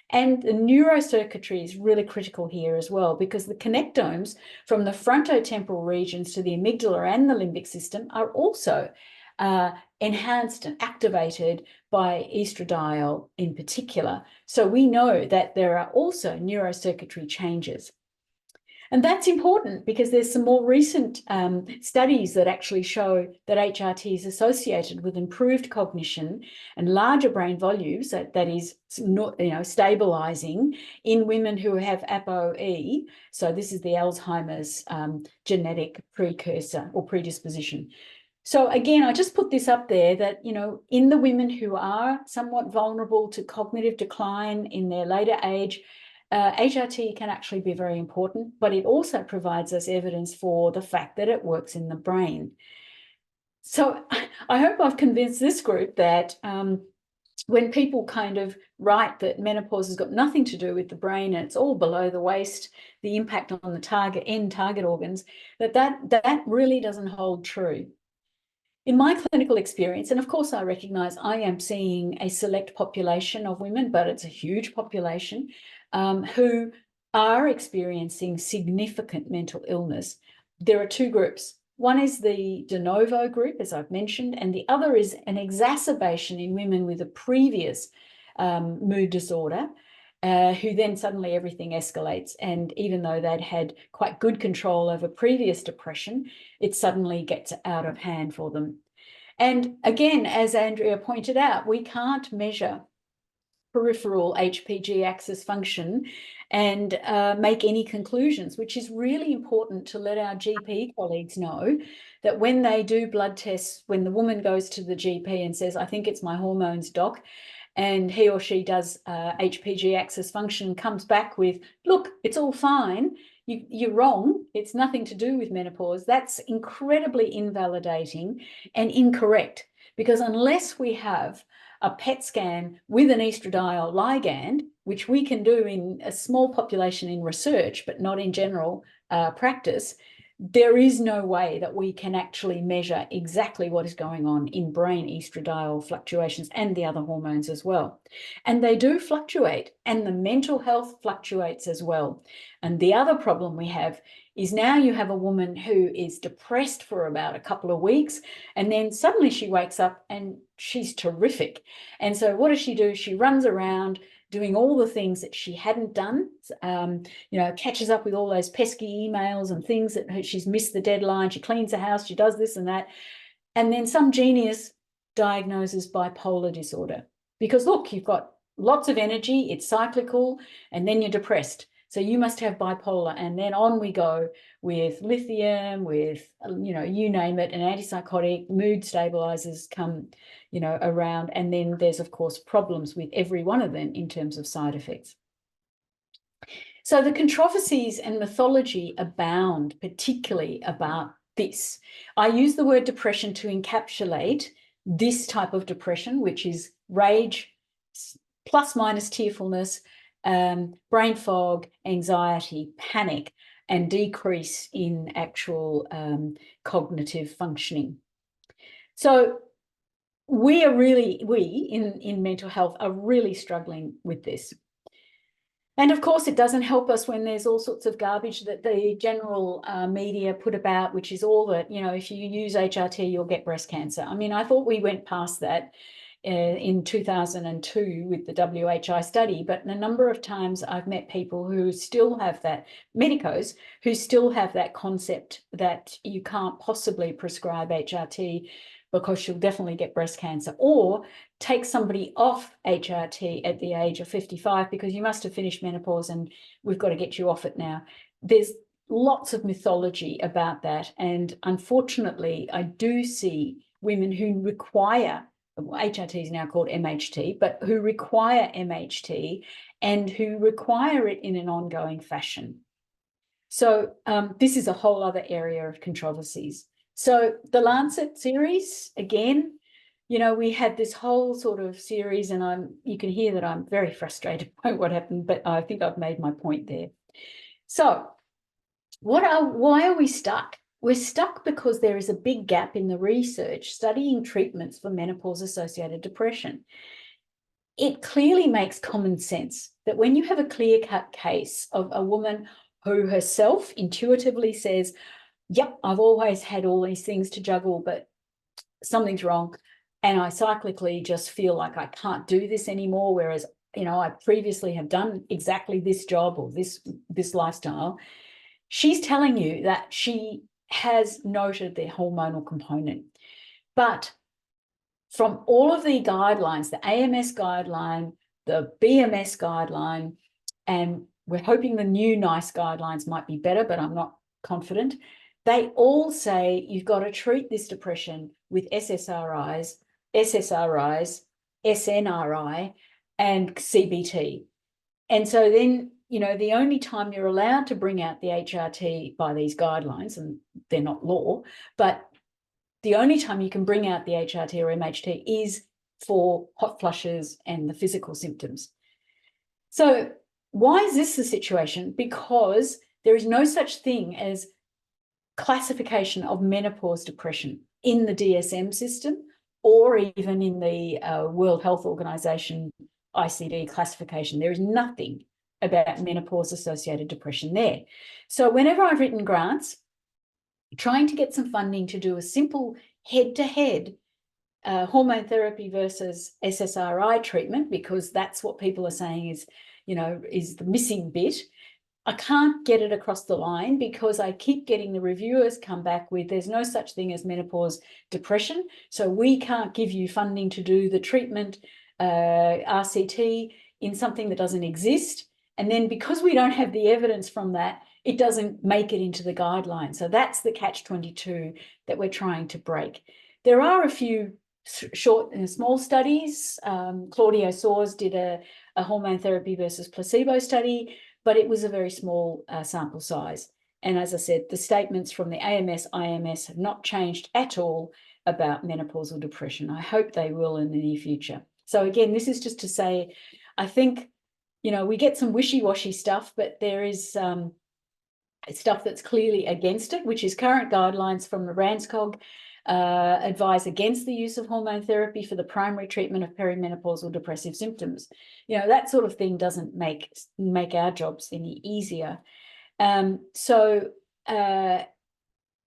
And the neurocircuitry is really critical here as well, because the connectomes from the frontotemporal regions to the amygdala and the limbic system are also enhanced and activated by estradiol in particular. So we know that there are also neurocircuitry changes. And that's important because there's some more recent studies that actually show that HRT is associated with improved cognition and larger brain volumes, that is stabilizing in women who have ApoE. So this is the Alzheimer's genetic precursor or predisposition. So again, I just put this up there that, in the women who are somewhat vulnerable to cognitive decline in their later age, HRT can actually be very important, but it also provides us evidence for the fact that it works in the brain. So I hope I've convinced this group that when people kind of write that menopause has got nothing to do with the brain and it's all below the waist, the impact on the target organs, that really doesn't hold true. In my clinical experience, and of course I recognise I am seeing a select population of women, but it's a huge population, who are experiencing significant mental illness. There are two groups. One is the de novo group, as I've mentioned, and the other is an exacerbation in women with a previous mood disorder, who then suddenly everything escalates. And even though they'd had quite good control over previous depression, it suddenly gets out of hand for them. And again, as Andrea pointed out, we can't measure peripheral HPG axis function and make any conclusions, which is really important to let our GP colleagues know that when they do blood tests, when the woman goes to the GP and says, I think it's my hormones, doc, and he or she does HPG axis function, comes back with, look, it's all fine, you're wrong, it's nothing to do with menopause, that's incredibly invalidating and incorrect, because unless we have a PET scan with an estradiol ligand, which we can do in a small population in research, but not in general practice, there is no way that we can actually measure exactly what is going on in brain estradiol fluctuations and the other hormones as well. And they do fluctuate, and the mental health fluctuates as well. And the other problem we have is now you have a woman who is depressed for about a couple of weeks, and then suddenly she wakes up and she's terrific. And so what does she do? She runs around doing all the things that she hadn't done, you know, catches up with all those pesky emails and things that she's missed the deadline. She cleans the house, she does this and that. And then some genius diagnoses bipolar disorder because, look, you've got lots of energy, it's cyclical, and then you're depressed. So you must have bipolar. And then on we go with lithium, with, you know, you name it, an antipsychotic, mood stabilizers come, you know, around. And then there's, of course, problems with every one of them in terms of side effects. So the controversies and mythology abound, particularly about this. I use the word depression to encapsulate this type of depression, which is rage plus minus tearfulness, brain fog, anxiety, panic, and decrease in actual cognitive functioning. So we in mental health are really struggling with this. And of course, it doesn't help us when there's all sorts of garbage that the general media put about, which is all that, you know, if you use HRT, you'll get breast cancer. I mean, I thought we went past that in 2002 with the WHI study, but a number of times I've met people who still have that, medicos, who still have that concept that you can't possibly prescribe HRT because you'll definitely get breast cancer, or take somebody off HRT at the age of 55 because you must have finished menopause and we've got to get you off it now. There's lots of mythology about that. And unfortunately, I do see women who require, HRT is now called MHT, but who require MHT and who require it in an ongoing fashion. So this is a whole other area of controversies. So the Lancet series, again, you know, we had this whole sort of series, and you can hear that I'm very frustrated by what happened, but I think I've made my point there. So why are we stuck? We're stuck because there is a big gap in the research studying treatments for menopause-associated depression. It clearly makes common sense that when you have a clear-cut case of a woman who herself intuitively says, yep, I've always had all these things to juggle, but something's wrong, and I cyclically just feel like I can't do this anymore, whereas, you know, I previously have done exactly this job or this lifestyle. She's telling you that she has noted the hormonal component. But from all of the guidelines, the AMS guideline, the BMS guideline, and we're hoping the new NICE guidelines might be better, but I'm not confident. They all say you've got to treat this depression with SSRIs, SNRI, and CBT. And so then, you know, the only time you're allowed to bring out the HRT by these guidelines, and they're not law, but the only time you can bring out the HRT or MHT is for hot flushes and the physical symptoms. So why is this the situation? Because there is no such thing as classification of menopause depression in the DSM system or even in the World Health Organization ICD classification. There is nothing about menopause-associated depression there. So whenever I've written grants, trying to get some funding to do a simple head-to-head hormone therapy versus SSRI treatment, because that's what people are saying is, you know, is the missing bit, I can't get it across the line because I keep getting the reviewers come back with there's no such thing as menopause depression. So we can't give you funding to do the treatment RCT in something that doesn't exist. And then because we don't have the evidence from that, it doesn't make it into the guidelines. So that's the catch-22 that we're trying to break. There are a few short and small studies. Claudio Soares did a hormone therapy versus placebo study, but it was a very small sample size. And as I said, the statements from the AMS, IMS have not changed at all about menopausal depression. I hope they will in the near future. So again, this is just to say, I think, you know, we get some wishy-washy stuff, but there is stuff that's clearly against it, which is current guidelines from the ANZCA advise against the use of hormone therapy for the primary treatment of perimenopausal depressive symptoms. You know, that sort of thing doesn't make our jobs any easier.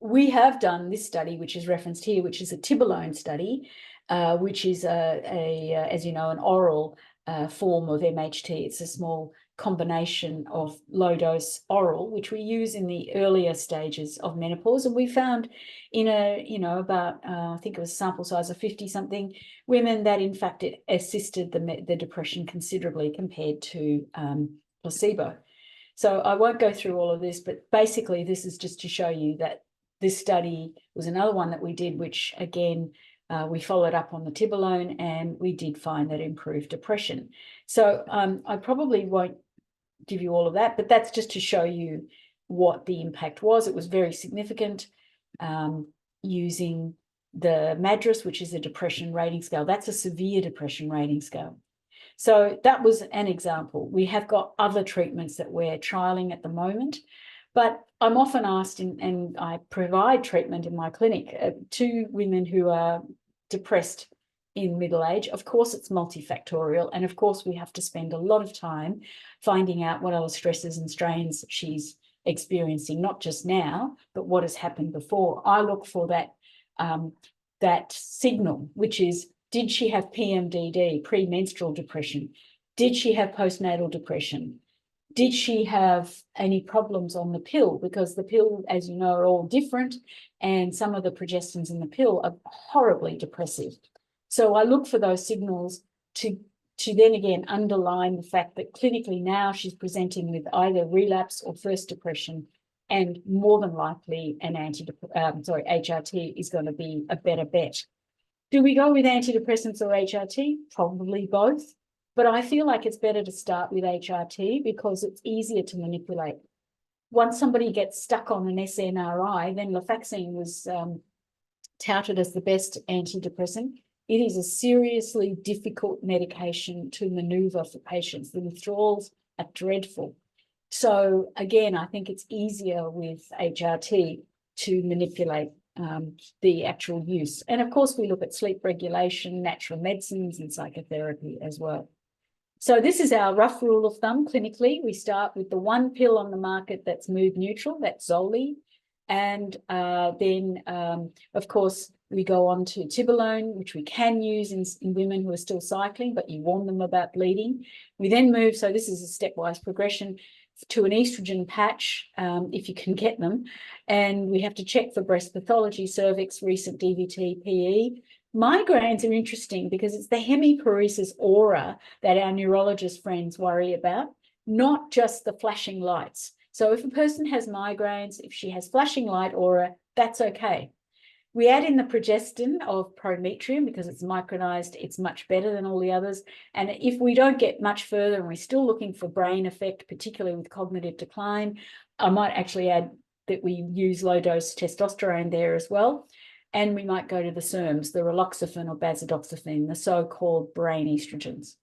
We have done this study, which is referenced here, which is a tibolone study, which is as you know, an oral form of MHT. It's a small combination of low dose oral, which we use in the earlier stages of menopause. And we found in about, I think it was a sample size of 50 something women that in fact it assisted the depression considerably compared to placebo. So I won't go through all of this, but basically this is just to show you that this study was another one that we did, which again, we followed up on the tibolone and we did find that improved depression. So I probably won't give you all of that, but that's just to show you what the impact was. It was very significant using the MADRS, which is a depression rating scale. That's a severe depression rating scale. So that was an example. We have got other treatments that we're trialing at the moment, but I'm often asked, and I provide treatment in my clinic to women who are depressed in middle age. Of course, it's multifactorial. And of course, we have to spend a lot of time finding out what other stresses and strains she's experiencing, not just now, but what has happened before. I look for that signal, which is, did she have PMDD, premenstrual depression? Did she have postnatal depression? Did she have any problems on the pill? Because the pill, as you know, are all different, and some of the progestins in the pill are horribly depressive. So I look for those signals to then again underline the fact that clinically now she's presenting with either relapse or first depression, and more than likely an HRT is going to be a better bet. Do we go with antidepressants or HRT? Probably both. But I feel like it's better to start with HRT because it's easier to manipulate. Once somebody gets stuck on an SNRI, then Lafaxine was touted as the best antidepressant. It is a seriously difficult medication to maneuver for patients. The withdrawals are dreadful. So again, I think it's easier with HRT to manipulate the actual use. And of course, we look at sleep regulation, natural medicines, and psychotherapy as well. So this is our rough rule of thumb clinically. We start with the one pill on the market that's mood neutral, that's Zoli. And then, of course, we go on to tibolone, which we can use in women who are still cycling, but you warn them about bleeding. We then move, so this is a stepwise progression, to an estrogen patch, if you can get them. And we have to check for breast pathology, cervix, recent DVT, PE. Migraines are interesting because it's the hemiparesis aura that our neurologist friends worry about, not just the flashing lights. So if a person has migraines, if she has flashing light aura, that's okay. We add in the progestin of prometrium because it's micronized, it's much better than all the others. And if we don't get much further and we're still looking for brain effect, particularly with cognitive decline, I might actually add that we use low-dose testosterone there as well. And we might go to the SERMs, the raloxifene or bazodoxifene, the so-called brain estrogens.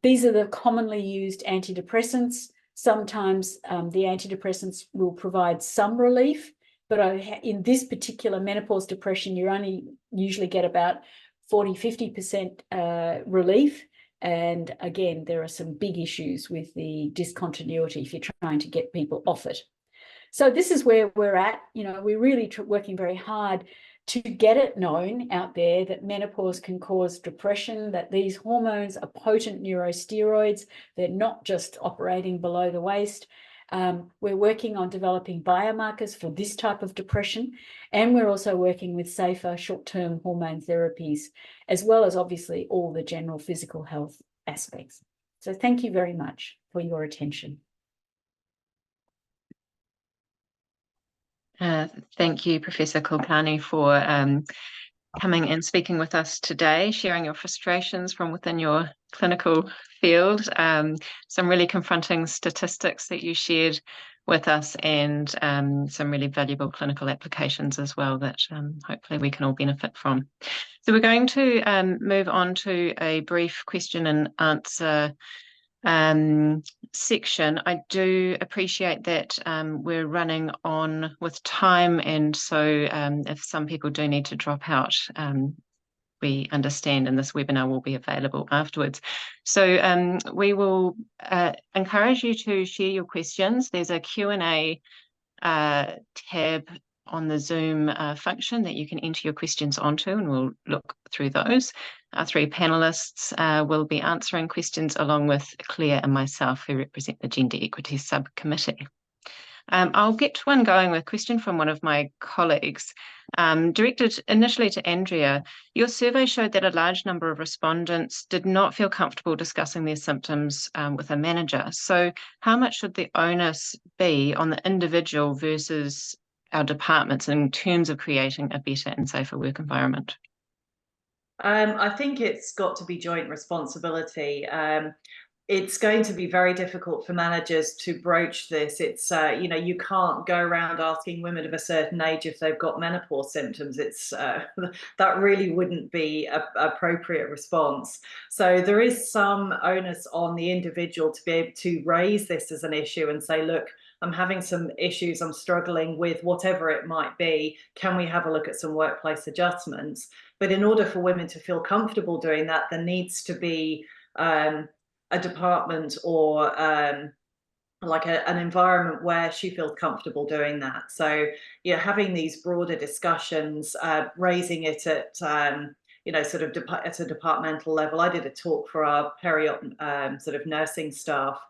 These are the commonly used antidepressants. Sometimes the antidepressants will provide some relief, but in this particular menopause depression, you only usually get about 40–50% relief. And again, there are some big issues with the discontinuity if you're trying to get people off it. So this is where we're at. You know, we're really working very hard to get it known out there that menopause can cause depression, that these hormones are potent neurosteroids. They're not just operating below the waist. We're working on developing biomarkers for this type of depression, and we're also working with safer short-term hormone therapies, as well as obviously all the general physical health aspects. So thank you very much for your attention. Thank you, Professor Kulkarni, for coming and speaking with us today, sharing your frustrations from within your clinical field, some really confronting statistics that you shared with us, and some really valuable clinical applications as well that hopefully we can all benefit from. So we're going to move on to a brief question and answer section. I do appreciate that we're running on with time, and so if some people do need to drop out, we understand, and this webinar will be available afterwards. So we will encourage you to share your questions. There's a Q&A tab on the Zoom function that you can enter your questions onto, and we'll look through those. Our three panelists will be answering questions along with Claire and myself, who represent the Gender Equity Subcommittee. I'll get one going with a question from one of my colleagues, directed initially to Andrea. Your survey showed that a large number of respondents did not feel comfortable discussing their symptoms with a manager. So how much should the onus be on the individual versus our departments in terms of creating a better and safer work environment? I think it's got to be joint responsibility. It's going to be very difficult for managers to broach this. It's, you know, you can't go around asking women of a certain age if they've got menopause symptoms. It's that really wouldn't be an appropriate response. So there is some onus on the individual to be able to raise this as an issue and say, look, I'm having some issues, I'm struggling with whatever it might be. Can we have a look at some workplace adjustments? But in order for women to feel comfortable doing that, there needs to be a department or like an environment where she feels comfortable doing that. So, you know, having these broader discussions, raising it at, you know, sort of at a departmental level. I did a talk for our peri-op sort of nursing staff,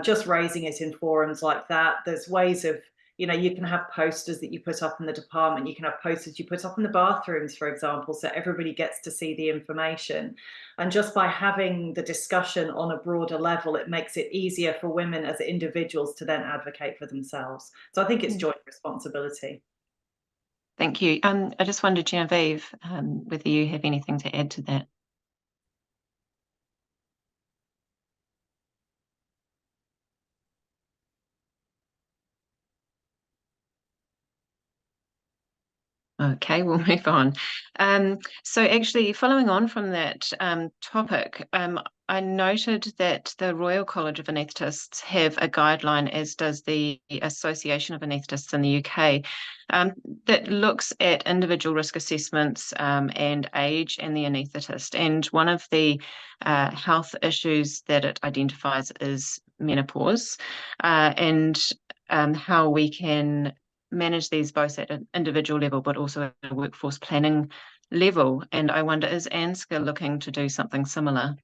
just raising it in forums like that. There's ways of, you know, you can have posters that you put up in the department. You can have posters you put up in the bathrooms, for example, so everybody gets to see the information. And just by having the discussion on a broader level, it makes it easier for women as individuals to then advocate for themselves. So I think it's joint responsibility. Thank you. I just wondered, Genevieve, whether you have anything to add to that. Okay, we'll move on. So actually, following on from that topic, I noted that the Royal College of Anaesthetists have a guideline, as does the Association of Anaesthetists in the UK, that looks at individual risk assessments and age and the anaesthetist. And one of the health issues that it identifies is menopause, and how we can manage these both at an individual level but also at a workforce planning level. And I wonder, is ANZCA looking to do something similar?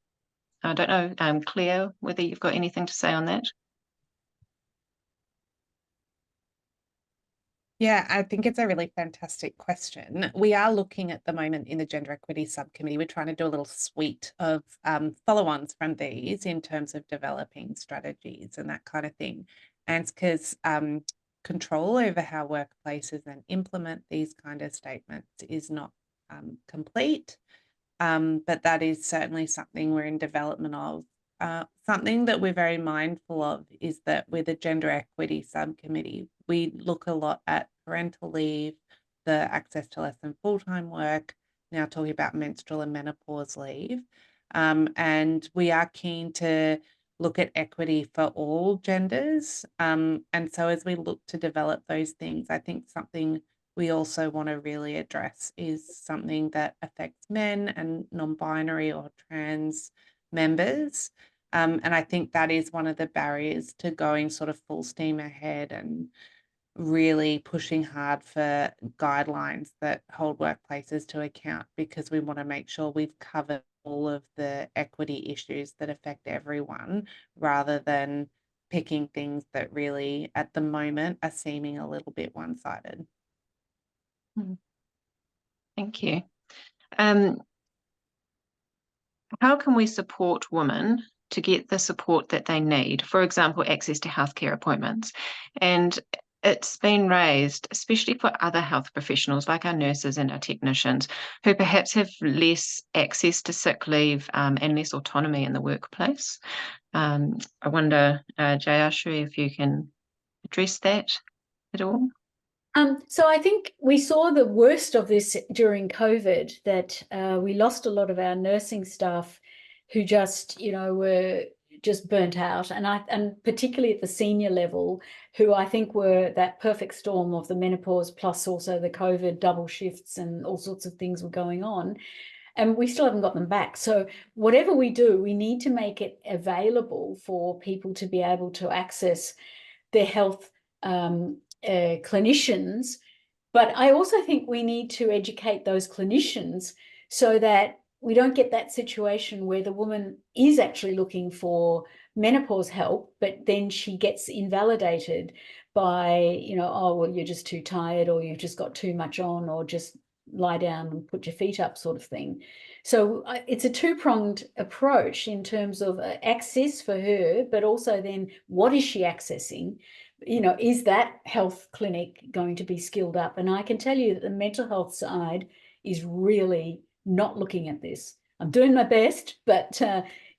I don't know, Claire, whether you've got anything to say on that? Yeah, I think it's a really fantastic question. We are looking at the moment in the Gender Equity Subcommittee, we're trying to do a little suite of follow-ons from these in terms of developing strategies and that kind of thing. ANZCA's control over how workplaces then implement these kind of statements is not complete, but that is certainly something we're in development of. Something that we're very mindful of is that with the Gender Equity Subcommittee, we look a lot at parental leave, the access to less than full-time work, now talking about menstrual and menopause leave, and we are keen to look at equity for all genders. And so as we look to develop those things, I think something we also want to really address is something that affects men and non-binary or trans members. And I think that is one of the barriers to going sort of full steam ahead and really pushing hard for guidelines that hold workplaces to account, because we want to make sure we've covered all of the equity issues that affect everyone, rather than picking things that really at the moment are seeming a little bit one-sided. Thank you. How can we support women to get the support that they need? For example, access to healthcare appointments. And it's been raised, especially for other health professionals like our nurses and our technicians, who perhaps have less access to sick leave and less autonomy in the workplace. I wonder, Jayashri, if you can address that at all? So I think we saw the worst of this during COVID, that we lost a lot of our nursing staff who just, were just burnt out, and particularly at the senior level, who I think were that perfect storm of the menopause plus also the COVID double shifts and all sorts of things were going on. And we still haven't got them back. So whatever we do, we need to make it available for people to be able to access their health clinicians. But I also think we need to educate those clinicians so that we don't get that situation where the woman is actually looking for menopause help, but then she gets invalidated by, oh, well, you're just too tired, or you've just got too much on, or just lie down and put your feet up sort of thing. So it's a two-pronged approach in terms of access for her, but also then what is she accessing? Is that health clinic going to be skilled up? And I can tell you that the mental health side is really not looking at this. I'm doing my best, but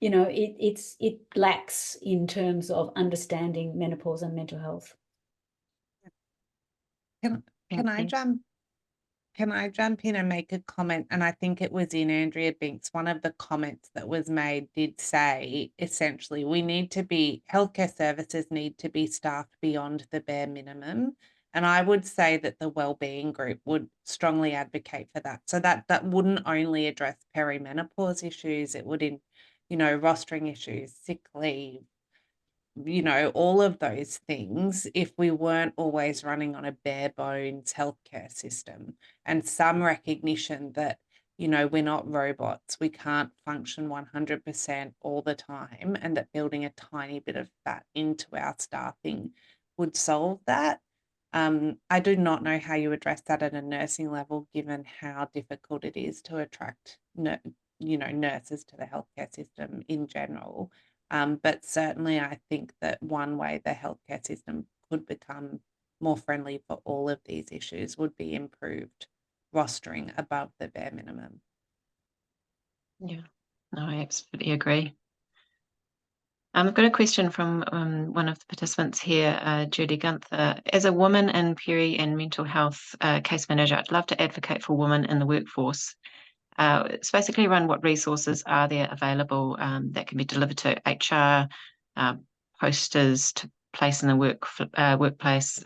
it lacks in terms of understanding menopause and mental health. Can I jump in and make a comment? And I think it was in Andrea Binks, one of the comments that was made did say, essentially, healthcare services need to be staffed beyond the bare minimum. And I would say that the wellbeing group would strongly advocate for that. So that wouldn't only address perimenopause issues, it would, rostering issues, sick leave, all of those things, if we weren't always running on a bare bones healthcare system, and some recognition that, we're not robots, we can't function 100% all the time, and that building a tiny bit of fat into our staffing would solve that. I do not know how you address that at a nursing level, given how difficult it is to attract, nurses to the healthcare system in general. But certainly I think that one way the healthcare system could become more friendly for all of these issues would be improved rostering above the bare minimum. Yeah, no, I absolutely agree. I've got a question from one of the participants here, Judy Gunther. As a woman in peri and mental health case manager, I'd love to advocate for women in the workforce. It's basically around what resources are there available that can be delivered to HR, posters to place in the workplace.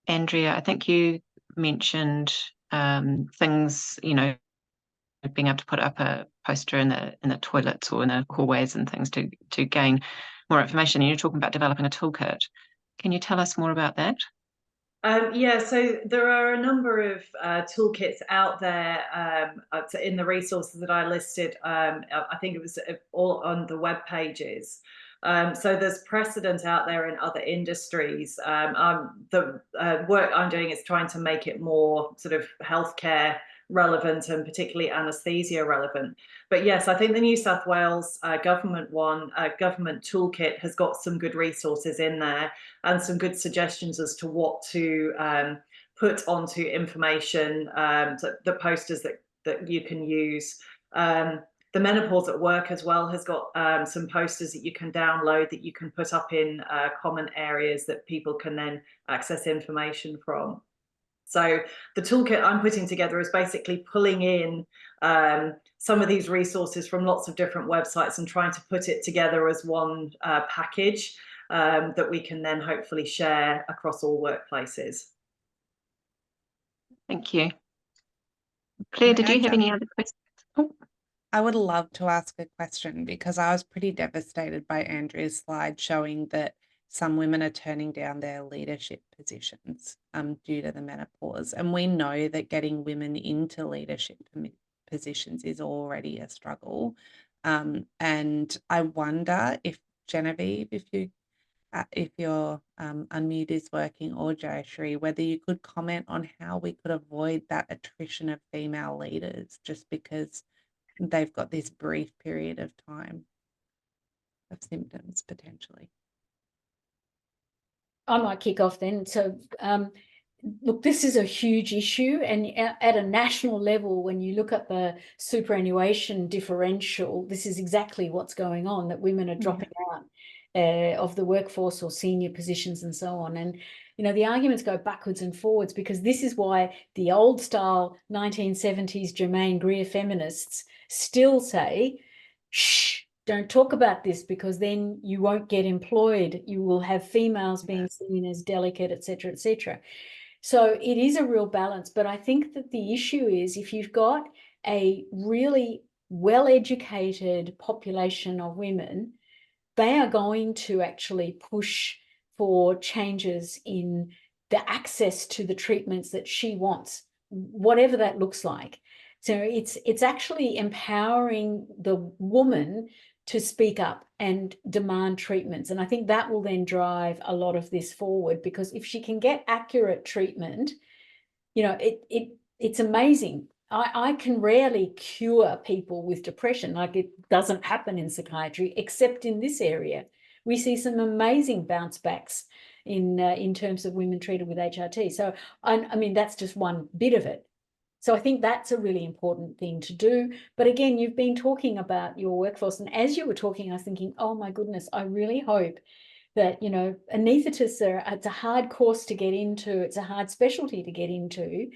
Andrea, I think you mentioned things, being able to put up a poster in the toilets or in the hallways and things to gain more information. You're talking about developing a toolkit. Can you tell us more about that? Yeah, so there are a number of toolkits out there in the resources that I listed. I think it was all on the web pages. So there's precedent out there in other industries. The work I'm doing is trying to make it more sort of healthcare relevant, and particularly anaesthesia relevant. But yes, I think the New South Wales government toolkit has got some good resources in there and some good suggestions as to what to put onto information, the posters that you can use. The Menopause at Work as well has got some posters that you can download that you can put up in common areas that people can then access information from. So the toolkit I'm putting together is basically pulling in some of these resources from lots of different websites and trying to put it together as one package that we can then hopefully share across all workplaces. Thank you. Claire, did you have any other questions? Oh. I would love to ask a question, because I was pretty devastated by Andrea's slide showing that some women are turning down their leadership positions due to the menopause. And we know that getting women into leadership positions is already a struggle. And I wonder if Genevieve, if your unmute is working, or Jayashri, whether you could comment on how we could avoid that attrition of female leaders just because they've got this brief period of time of symptoms potentially. I might kick off then. So, look, this is a huge issue, and at a national level, when you look at the superannuation differential, this is exactly what's going on, that women are dropping out of the workforce or senior positions and so on. And, you know, the arguments go backwards and forwards, because this is why the old style 1970s Germaine Greer feminists still say, shh, don't talk about this, because then you won't get employed. You will have females being seen as delicate, et cetera, et cetera. So it is a real balance. But I think that the issue is, if you've got a really well-educated population of women, they are going to actually push for changes in the access to the treatments that she wants, whatever that looks like. So it's actually empowering the woman to speak up and demand treatments. And I think that will then drive a lot of this forward, because if she can get accurate treatment, you know, it's amazing. I can rarely cure people with depression. Like, it doesn't happen in psychiatry, except in this area. We see some amazing bounce backs in terms of women treated with HRT. So, I mean, that's just one bit of it. So I think that's a really important thing to do. But again, you've been talking about your workforce, and as you were talking, I was thinking, oh my goodness, I really hope that, you know, anaesthetists it's a hard course to get into, it's a hard specialty to get into.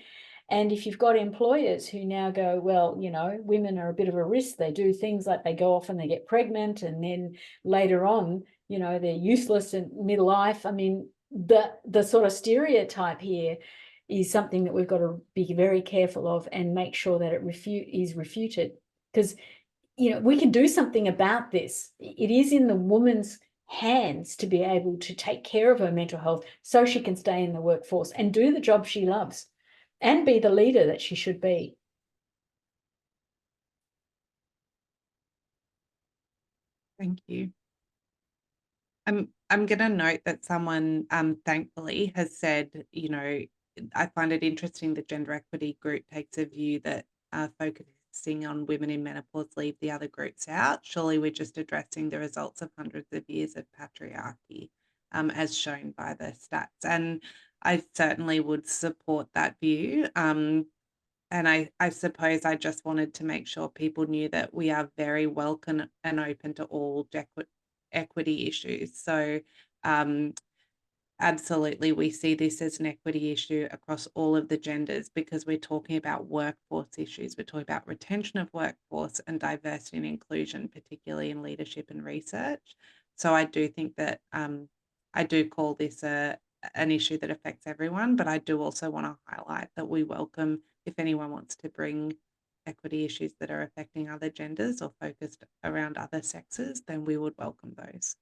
And if you've got employers who now go, well, you know, women are a bit of a risk, they do things like they go off and they get pregnant, and then later on, you know, they're useless in midlife. I mean, the sort of stereotype here is something that we've got to be very careful of and make sure that it is refuted. Because, you know, we can do something about this. It is in the woman's hands to be able to take care of her mental health so she can stay in the workforce and do the job she loves and be the leader that she should be. Thank you. I'm going to note that someone thankfully has said, you know, I find it interesting the gender equity group takes a view that focusing on women in menopause leave the other groups out. Surely we're just addressing the results of hundreds of years of patriarchy, as shown by the stats. And I certainly would support that view. And I suppose I just wanted to make sure people knew that we are very welcome and open to all equity issues. So absolutely, we see this as an equity issue across all of the genders, because we're talking about workforce issues. We're talking about retention of workforce and diversity and inclusion, particularly in leadership and research. So I do think that I do call this an issue that affects everyone, but I do also want to highlight that we welcome if anyone wants to bring equity issues that are affecting other genders or focused around other sexes, then we would welcome those.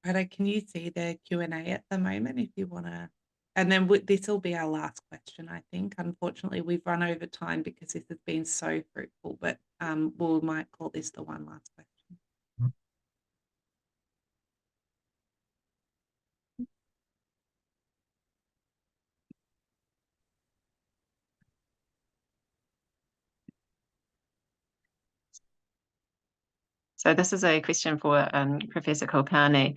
Greta, can you see the Q&A at the moment if you want to? And then this will be our last question, I think. Unfortunately, we've run over time because this has been so fruitful, but we might call this the one last question. So this is a question for Professor Kulkarni.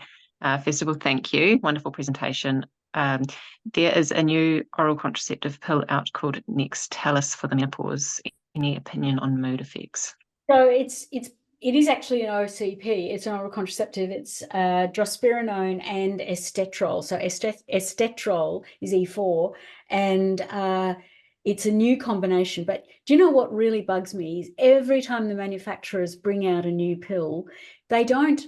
First of all, thank you. Wonderful presentation. There is a new oral contraceptive pill out called Nextstellis for the menopause. Any opinion on mood effects? So it is actually an OCP. It's an oral contraceptive. It's drospirenone and estetrol. So estetrol is E4, and it's a new combination. But do you know what really bugs me is every time the manufacturers bring out a new pill, they don't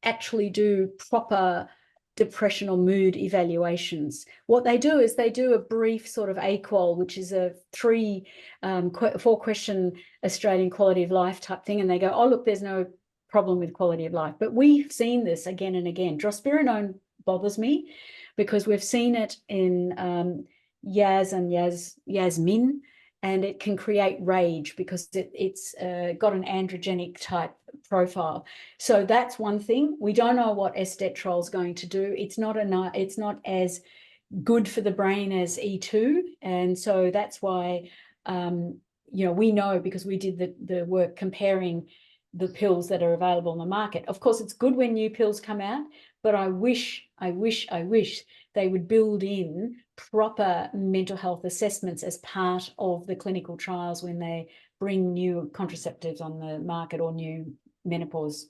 actually do proper depression or mood evaluations. What they do is they do a brief sort of AQOL, which is a 4-question Australian quality of life type thing, and they go, oh, look, there's no problem with quality of life. But we've seen this again and again. Drospirenone bothers me because we've seen it in Yas and Yasmin, and it can create rage because it's got an androgenic type profile. So that's one thing. We don't know what estetrol is going to do. It's not as good for the brain as E2, and so that's why we know, because we did the work comparing the pills that are available on the market. Of course, it's good when new pills come out, but I wish they would build in proper mental health assessments as part of the clinical trials when they bring new contraceptives on the market or new menopause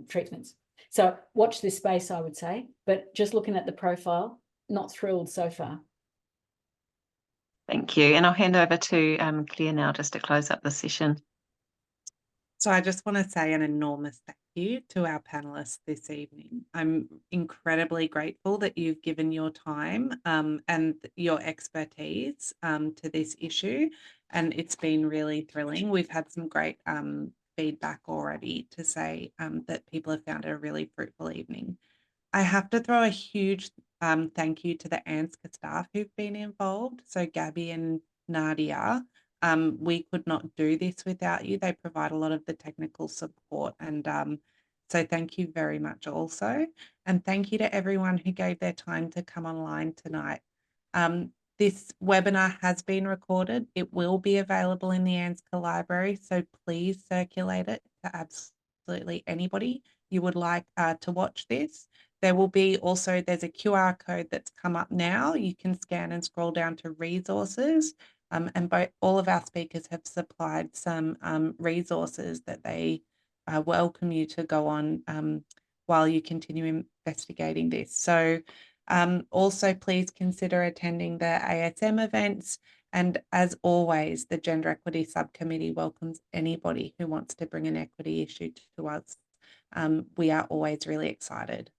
treatments. So watch this space, I would say, but just looking at the profile, not thrilled so far. Thank you. And I'll hand over to Claire now just to close up the session. So I just want to say an enormous thank you to our panelists this evening. I'm incredibly grateful that you've given your time and your expertise to this issue, and it's been really thrilling. We've had some great feedback already to say that people have found it a really fruitful evening. I have to throw a huge thank you to the ANZCA staff who've been involved. So Gabby and Nadia, we could not do this without you. They provide a lot of the technical support, and so thank you very much also. And thank you to everyone who gave their time to come online tonight. This webinar has been recorded. It will be available in the ANZCA library, so please circulate it to absolutely anybody you would like to watch this. There will be also, there's a QR code that's come up now. You can scan and scroll down to resources, and all of our speakers have supplied some resources that they welcome you to go on while you continue investigating this. So also please consider attending the ASM events. And as always, the Gender Equity Subcommittee welcomes anybody who wants to bring an equity issue to us. We are always really excited.